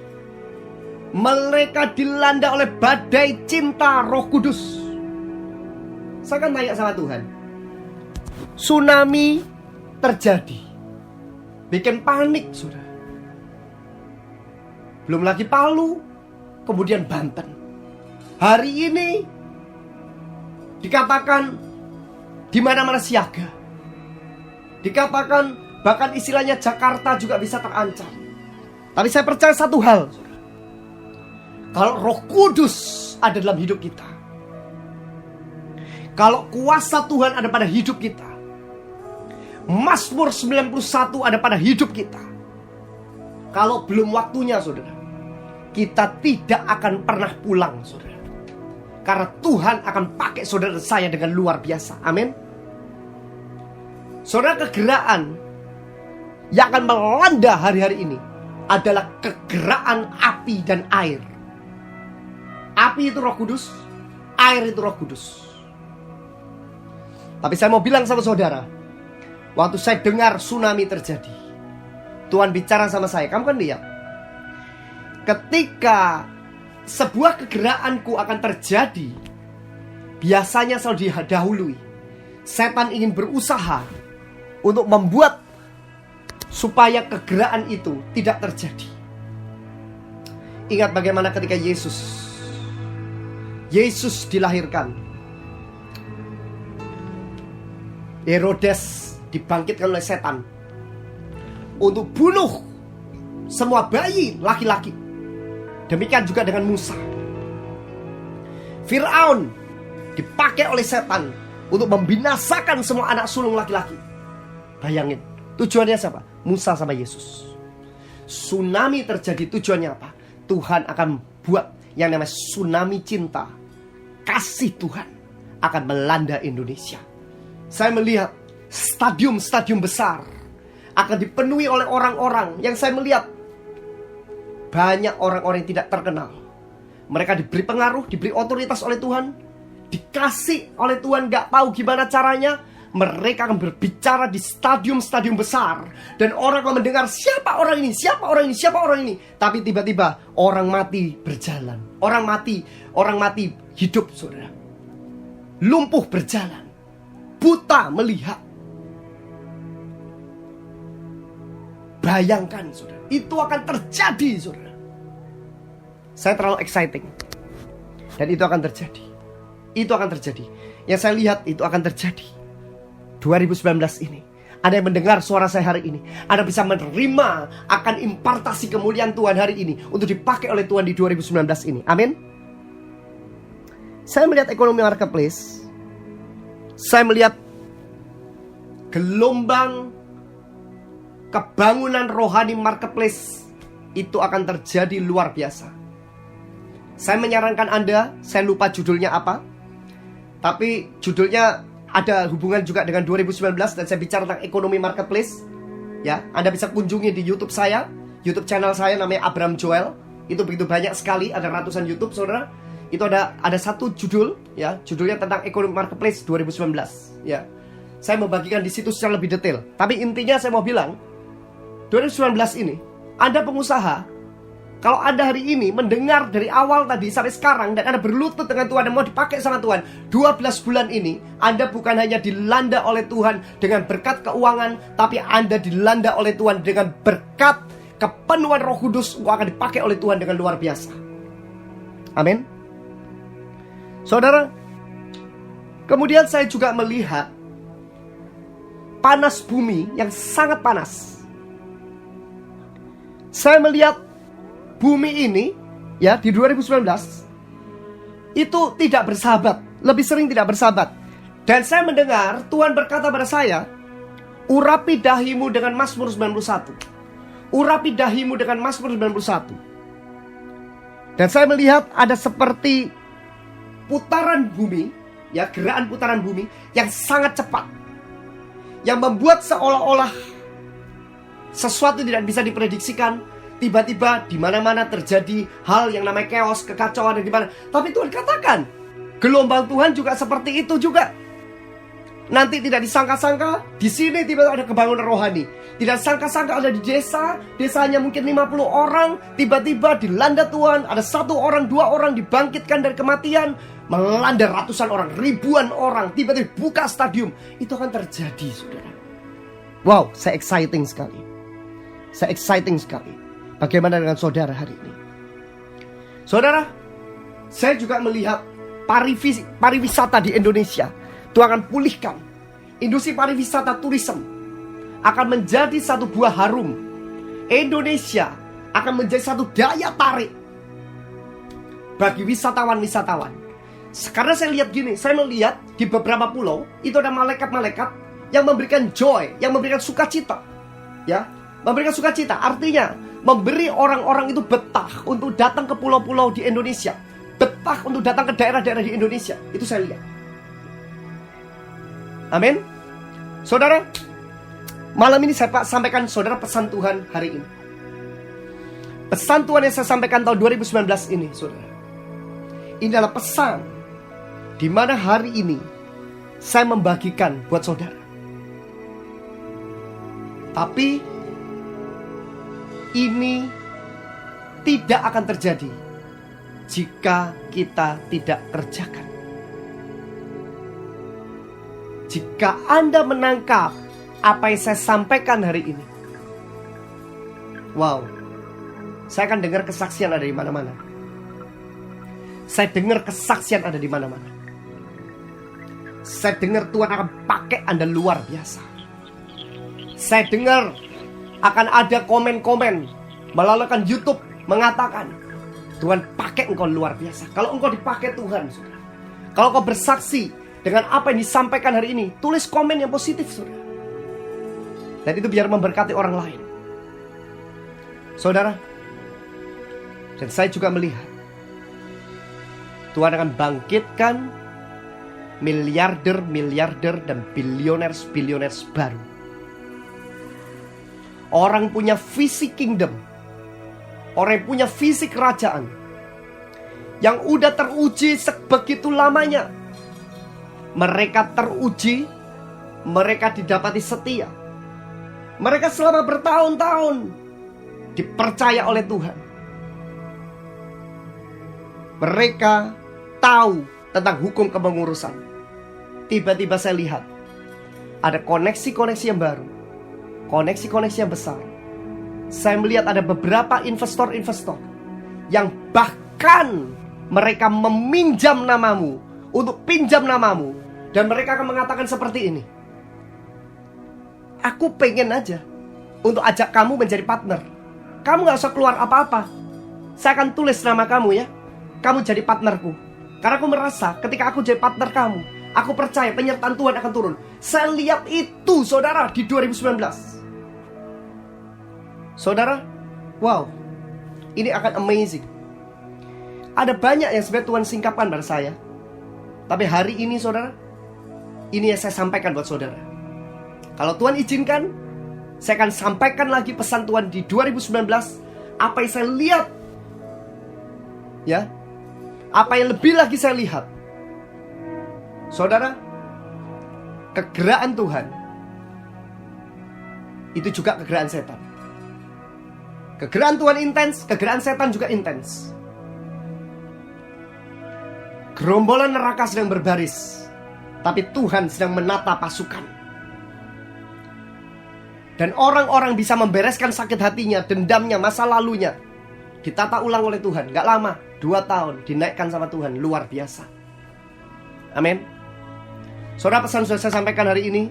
Mereka dilanda oleh badai cinta Roh Kudus. Saya akan tanya sama Tuhan, tsunami terjadi, bikin panik sudah. Belum lagi Palu, kemudian Banten. Hari ini dikatakan di mana-mana siaga. Dikatakan bahkan istilahnya Jakarta juga bisa terancam. Tapi saya percaya satu hal, kalau Roh Kudus ada dalam hidup kita, kalau kuasa Tuhan ada pada hidup kita, Mazmur 91 ada pada hidup kita, kalau belum waktunya saudara, kita tidak akan pernah pulang saudara. Karena Tuhan akan pakai saudara saya dengan luar biasa. Amin. Saudara, kegeraan yang akan melanda hari-hari ini adalah kegeraan api dan air. Api itu Roh Kudus, air itu Roh Kudus. Tapi saya mau bilang sama saudara, waktu saya dengar tsunami terjadi, Tuhan bicara sama saya, kamu kan lihat, ketika sebuah kegeraanku akan terjadi, biasanya selalu didahului. Setan ingin berusaha untuk membuat supaya kegeraan itu tidak terjadi. Ingat bagaimana ketika Yesus dilahirkan, Herodes dibangkitkan oleh setan untuk bunuh semua bayi laki-laki. Demikian juga dengan Musa. Firaun dipakai oleh setan untuk membinasakan semua anak sulung laki-laki. Bayangin, tujuannya siapa? Musa sama Yesus. Tsunami terjadi, tujuannya apa? Tuhan akan buat yang namanya tsunami cinta, kasih Tuhan akan melanda Indonesia. Saya melihat stadium-stadium besar akan dipenuhi oleh orang-orang yang saya melihat banyak orang-orang yang tidak terkenal. Mereka diberi pengaruh, diberi otoritas oleh Tuhan, dikasih oleh Tuhan, gak tahu gimana caranya. Mereka akan berbicara di stadium-stadium besar, dan orang akan mendengar siapa orang ini, siapa orang ini, siapa orang ini. Tapi tiba-tiba orang mati berjalan, orang mati hidup saudara, lumpuh berjalan, buta melihat. Bayangkan saudara, itu akan terjadi saudara. Saya terlalu exciting. Dan itu akan terjadi. Itu akan terjadi. Yang saya lihat itu akan terjadi 2019 ini. Anda yang mendengar suara saya hari ini, Anda bisa menerima akan impartasi kemuliaan Tuhan hari ini untuk dipakai oleh Tuhan di 2019 ini. Amin. Saya melihat ekonomi marketplace. Saya melihat gelombang kebangunan rohani marketplace itu akan terjadi luar biasa. Saya menyarankan Anda, saya lupa judulnya apa, tapi judulnya ada hubungan juga dengan 2019 dan saya bicara tentang ekonomi marketplace. Ya, Anda bisa kunjungi di YouTube saya, YouTube channel saya namanya Abraham Joel. Itu begitu banyak sekali, ada ratusan YouTube saudara. Itu ada satu judul, ya, judulnya tentang ekonomi marketplace 2019. Ya, saya membagikan di situ secara lebih detail. Tapi intinya saya mau bilang, 2019 ini, Anda pengusaha, kalau Anda hari ini mendengar dari awal tadi sampai sekarang dan Anda berlutut dengan Tuhan dan mau dipakai sama Tuhan, 12 bulan ini Anda bukan hanya dilanda oleh Tuhan dengan berkat keuangan, tapi Anda dilanda oleh Tuhan dengan berkat kepenuhan Roh Kudus. Engkau akan dipakai oleh Tuhan dengan luar biasa. Amin. Saudara, kemudian saya juga melihat panas bumi yang sangat panas. Saya melihat bumi ini, ya, di 2019 itu tidak bersahabat, lebih sering tidak bersahabat. Dan saya mendengar Tuhan berkata pada saya, urapi dahimu dengan Mazmur 91. Urapi dahimu dengan Mazmur 91. Dan saya melihat ada seperti putaran bumi, ya, gerakan putaran bumi yang sangat cepat, yang membuat seolah-olah sesuatu tidak bisa diprediksikan. Tiba-tiba di mana-mana terjadi hal yang namanya chaos, kekacauan dan di mana. Tapi Tuhan katakan, gelombang Tuhan juga seperti itu juga. Nanti tidak disangka-sangka, di sini tiba-tiba ada kebangunan rohani. Tidak sangka-sangka ada di desa, desanya mungkin 50 orang, tiba-tiba dilanda Tuhan, ada 1 orang, 2 orang dibangkitkan dari kematian, melanda ratusan orang, ribuan orang, tiba-tiba buka stadium. Itu akan terjadi, saudara. Wow, saya exciting sekali. Saya exciting sekali. Bagaimana dengan saudara hari ini? Saudara, saya juga melihat pariwisata di Indonesia Tuhan akan pulihkan. Industri pariwisata tourism akan menjadi satu buah harum. Indonesia akan menjadi satu daya tarik bagi wisatawan-wisatawan. Karena saya lihat gini, saya melihat di beberapa pulau itu ada malaikat-malaikat yang memberikan joy, yang memberikan sukacita. Ya, memberikan sukacita artinya memberi orang-orang itu betah untuk datang ke pulau-pulau di Indonesia, betah untuk datang ke daerah-daerah di Indonesia. Itu saya lihat. Amin. Saudara, malam ini saya sampaikan saudara pesan Tuhan hari ini. Pesan Tuhan yang saya sampaikan tahun 2019 ini, saudara, ini adalah pesan di mana hari ini saya membagikan buat saudara. Tapi ini tidak akan terjadi jika kita tidak kerjakan. Jika Anda menangkap apa yang saya sampaikan hari ini, wow, saya akan dengar kesaksian ada di mana-mana. Saya dengar kesaksian ada di mana-mana. Saya dengar Tuhan akan pakai Anda luar biasa. Saya dengar akan ada komen-komen melalui YouTube mengatakan, Tuhan pakai engkau luar biasa. Kalau engkau dipakai Tuhan, saudara, kalau engkau bersaksi dengan apa yang disampaikan hari ini, tulis komen yang positif, saudara. Dan itu biar memberkati orang lain, saudara. Dan saya juga melihat Tuhan akan bangkitkan miliarder dan bilioner baru. Orang punya visi kingdom, orang yang punya visi kerajaan, yang udah teruji sebegitu lamanya. Mereka teruji, mereka didapati setia. Mereka selama bertahun-tahun dipercaya oleh Tuhan. Mereka tahu tentang hukum kepengurusan. Tiba-tiba saya lihat ada koneksi-koneksi yang baru, koneksi-koneksi yang besar, saya melihat ada beberapa investor-investor yang bahkan mereka meminjam namamu, untuk pinjam namamu, dan mereka akan mengatakan seperti ini, aku pengen aja untuk ajak kamu menjadi partner. Kamu gak usah keluar apa-apa, saya akan tulis nama kamu ya, kamu jadi partnerku. Karena aku merasa ketika aku jadi partner kamu, aku percaya penyertaan Tuhan akan turun. Saya lihat itu saudara di 2019. Saudara, wow, ini akan amazing. Ada banyak yang sebenarnya Tuhan singkapkan pada saya, tapi hari ini saudara, ini yang saya sampaikan buat saudara. Kalau Tuhan izinkan, saya akan sampaikan lagi pesan Tuhan di 2019. Apa yang saya lihat, ya, apa yang lebih lagi saya lihat, saudara, kegeraan Tuhan itu juga kegeraan setan. Kegeraan Tuhan intens, kegeraan setan juga intens. Gerombolan neraka sedang berbaris, tapi Tuhan sedang menata pasukan. Dan orang-orang bisa membereskan sakit hatinya, dendamnya, masa lalunya, ditata ulang oleh Tuhan. Gak lama, 2 tahun dinaikkan sama Tuhan. Luar biasa. Amin. Saudara, pesan sudah saya sampaikan hari ini.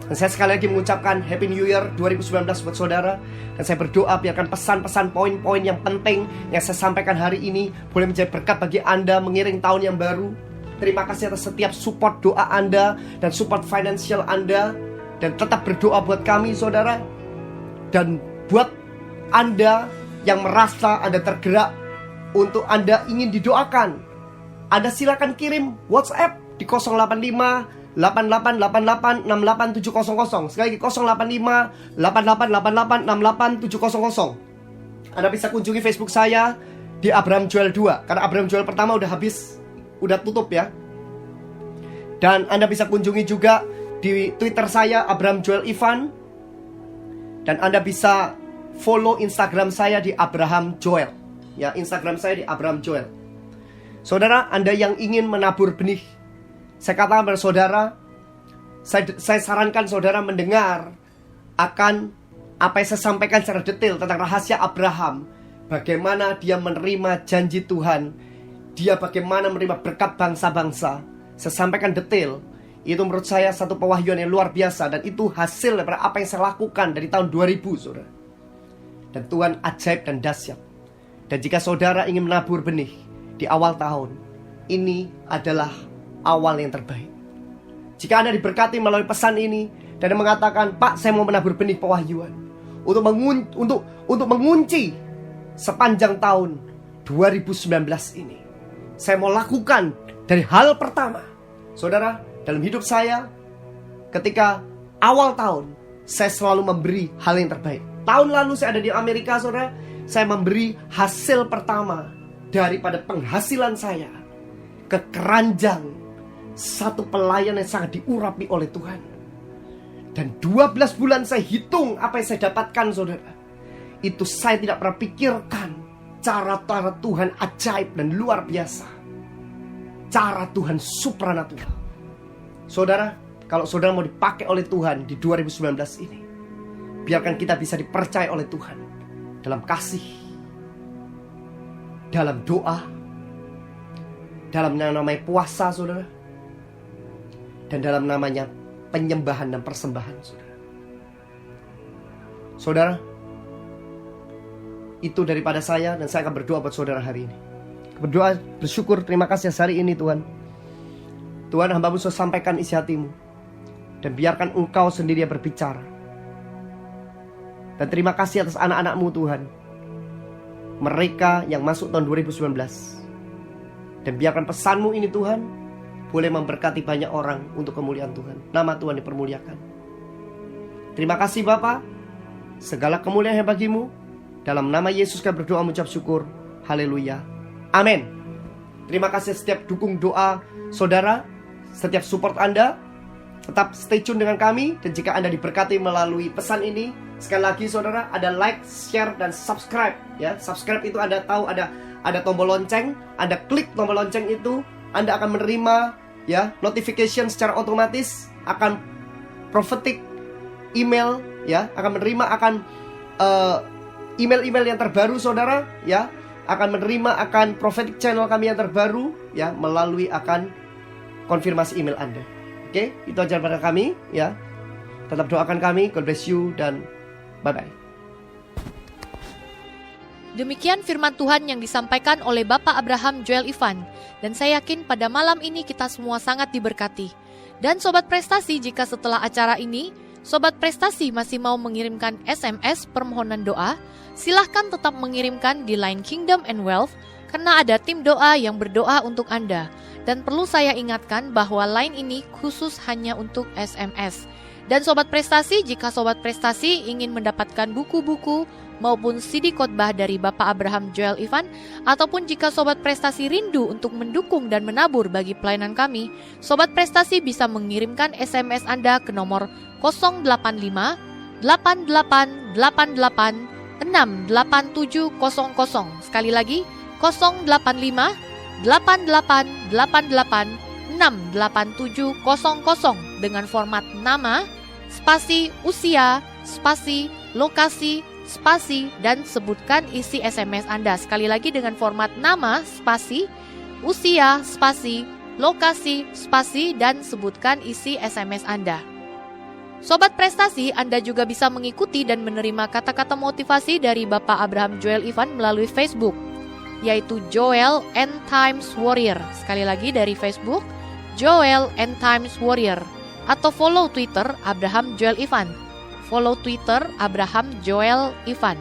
Dan saya sekali lagi mengucapkan Happy New Year 2019 buat saudara. Dan saya berdoa biarkan pesan-pesan poin-poin yang penting yang saya sampaikan hari ini boleh menjadi berkat bagi Anda mengiring tahun yang baru. Terima kasih atas setiap support doa Anda dan support financial Anda. Dan tetap berdoa buat kami saudara. Dan buat Anda yang merasa Anda tergerak untuk Anda ingin didoakan, Anda silakan kirim WhatsApp di 085 8888 68700. Sekali lagi 085 8888 68700. Anda bisa kunjungi Facebook saya di Abraham Joel 2, karena Abraham Joel pertama udah habis, udah tutup ya. Dan Anda bisa kunjungi juga di Twitter saya Abraham Joel Ivan. Dan Anda bisa follow Instagram saya di Abraham Joel. Ya, Instagram saya di Abraham Joel. Saudara, Anda yang ingin menabur benih, saya katakan kepada saudara, saya sarankan saudara mendengar akan apa yang saya sampaikan secara detail tentang rahasia Abraham. Bagaimana dia menerima janji Tuhan, dia bagaimana menerima berkat bangsa-bangsa. Saya sampaikan detail. Itu menurut saya satu pewahyuan yang luar biasa. Dan itu hasil daripada apa yang saya lakukan dari tahun 2000 saudara. Dan Tuhan ajaib dan dahsyat. Dan jika saudara ingin menabur benih di awal tahun, ini adalah awal yang terbaik. Jika Anda diberkati melalui pesan ini dan mengatakan, Pak, saya mau menabur benih pewahyuan untuk mengunci sepanjang tahun 2019 ini. Saya mau lakukan dari hal pertama. Saudara, dalam hidup saya, ketika awal tahun, saya selalu memberi hal yang terbaik. Tahun lalu saya ada di Amerika, saudara. Saya memberi hasil pertama daripada penghasilan saya ke keranjang satu pelayan yang sangat diurapi oleh Tuhan. Dan 12 bulan saya hitung apa yang saya dapatkan, saudara. Itu saya tidak pernah pikirkan cara-cara Tuhan ajaib dan luar biasa. Cara Tuhan supranatural. Saudara, kalau saudara mau dipakai oleh Tuhan di 2019 ini, biarkan kita bisa dipercaya oleh Tuhan dalam kasih, dalam doa, dalam namanya puasa, saudara, dan dalam namanya penyembahan dan persembahan, saudara. Saudara, itu daripada saya, dan saya akan berdoa buat saudara hari ini. Berdoa, bersyukur, terima kasih hari ini Tuhan. Tuhan, hamba-Mu sudah sampaikan isi hatimu. Dan biarkan Engkau sendiri yang berbicara. Dan terima kasih atas anak-anak-Mu Tuhan. Mereka yang masuk tahun 2019. Dan biarkan pesan-Mu ini Tuhan boleh memberkati banyak orang untuk kemuliaan Tuhan. Nama Tuhan dipermuliakan. Terima kasih Bapa. Segala kemuliaan yang bagi-Mu. Dalam nama Yesus kami berdoa mengucap syukur. Haleluya. Amin. Terima kasih setiap dukung doa saudara, setiap support Anda. Tetap stay tune dengan kami. Dan jika Anda diberkati melalui pesan ini, sekali lagi saudara, ada like, share, dan subscribe ya. Subscribe itu Anda tahu ada tombol lonceng. Anda klik tombol lonceng itu, Anda akan menerima ya notification secara otomatis, akan prophetic email ya, akan menerima email-email yang terbaru saudara ya, akan menerima akan prophetic channel kami yang terbaru ya, melalui akan konfirmasi email Anda. Oke, itu aja pada kami ya. Tetap doakan kami, God bless you, dan bye-bye. Demikian firman Tuhan yang disampaikan oleh Bapak Abraham Joel Ivan. Dan saya yakin pada malam ini kita semua sangat diberkati. Dan Sobat Prestasi, jika setelah acara ini Sobat Prestasi masih mau mengirimkan SMS permohonan doa, silahkan tetap mengirimkan di line Kingdom and Wealth, karena ada tim doa yang berdoa untuk Anda. Dan perlu saya ingatkan bahwa line ini khusus hanya untuk SMS. Dan Sobat Prestasi, jika Sobat Prestasi ingin mendapatkan buku-buku maupun CD khotbah dari Bapak Abraham Joel Ivan, ataupun jika Sobat Prestasi rindu untuk mendukung dan menabur bagi pelayanan kami, Sobat Prestasi bisa mengirimkan SMS Anda ke nomor 085 8888 68700. Sekali lagi, 085 8888 68700 dengan format nama, spasi usia, spasi lokasi, spasi, dan sebutkan isi SMS Anda. Sekali lagi dengan format nama, spasi usia, spasi lokasi, spasi, dan sebutkan isi SMS Anda. Sobat Prestasi, Anda juga bisa mengikuti dan menerima kata-kata motivasi dari Bapak Abraham Joel Ivan melalui Facebook, yaitu Joel End Times Warrior. Sekali lagi dari Facebook, Joel End Times Warrior. Atau follow Twitter Abraham Joel Ivan. Follow Twitter Abraham Joel Ivan.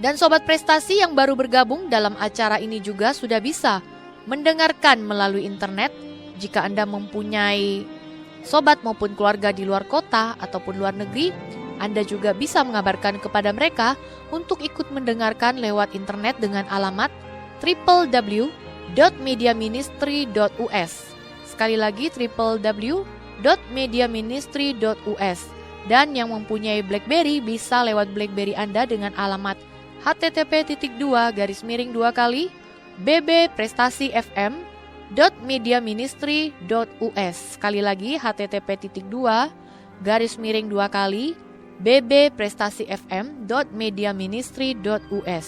Dan Sobat Prestasi yang baru bergabung dalam acara ini juga sudah bisa mendengarkan melalui internet. Jika Anda mempunyai sobat maupun keluarga di luar kota ataupun luar negeri, Anda juga bisa mengabarkan kepada mereka untuk ikut mendengarkan lewat internet dengan alamat www.mediaministry.us. Sekali lagi www.mediaministry.us. Dan yang mempunyai BlackBerry bisa lewat BlackBerry Anda dengan alamat http://bbprestasi.fm.mediaministry.us. Sekali lagi http://bbprestasi.fm.mediaministry.us,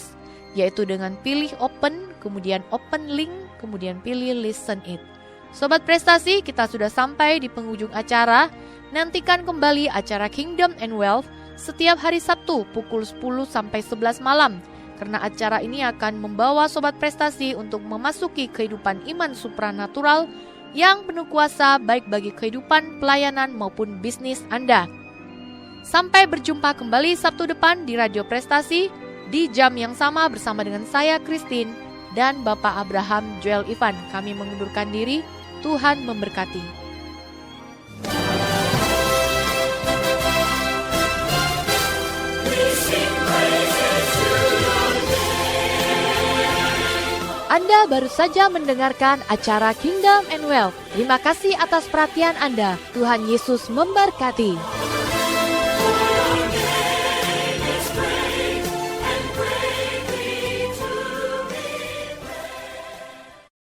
yaitu dengan pilih open, kemudian open link, kemudian pilih listen it. Sobat Prestasi, kita sudah sampai di penghujung acara. Nantikan kembali acara Kingdom and Wealth setiap hari Sabtu pukul 10 sampai 11 malam. Karena acara ini akan membawa Sobat Prestasi untuk memasuki kehidupan iman supranatural yang penuh kuasa baik bagi kehidupan, pelayanan maupun bisnis Anda. Sampai berjumpa kembali Sabtu depan di Radio Prestasi di jam yang sama bersama dengan saya Christine dan Bapak Abraham Joel Ivan. Kami mengundurkan diri. Tuhan memberkati. Anda baru saja mendengarkan acara Kingdom and Wealth. Terima kasih atas perhatian Anda. Tuhan Yesus memberkati.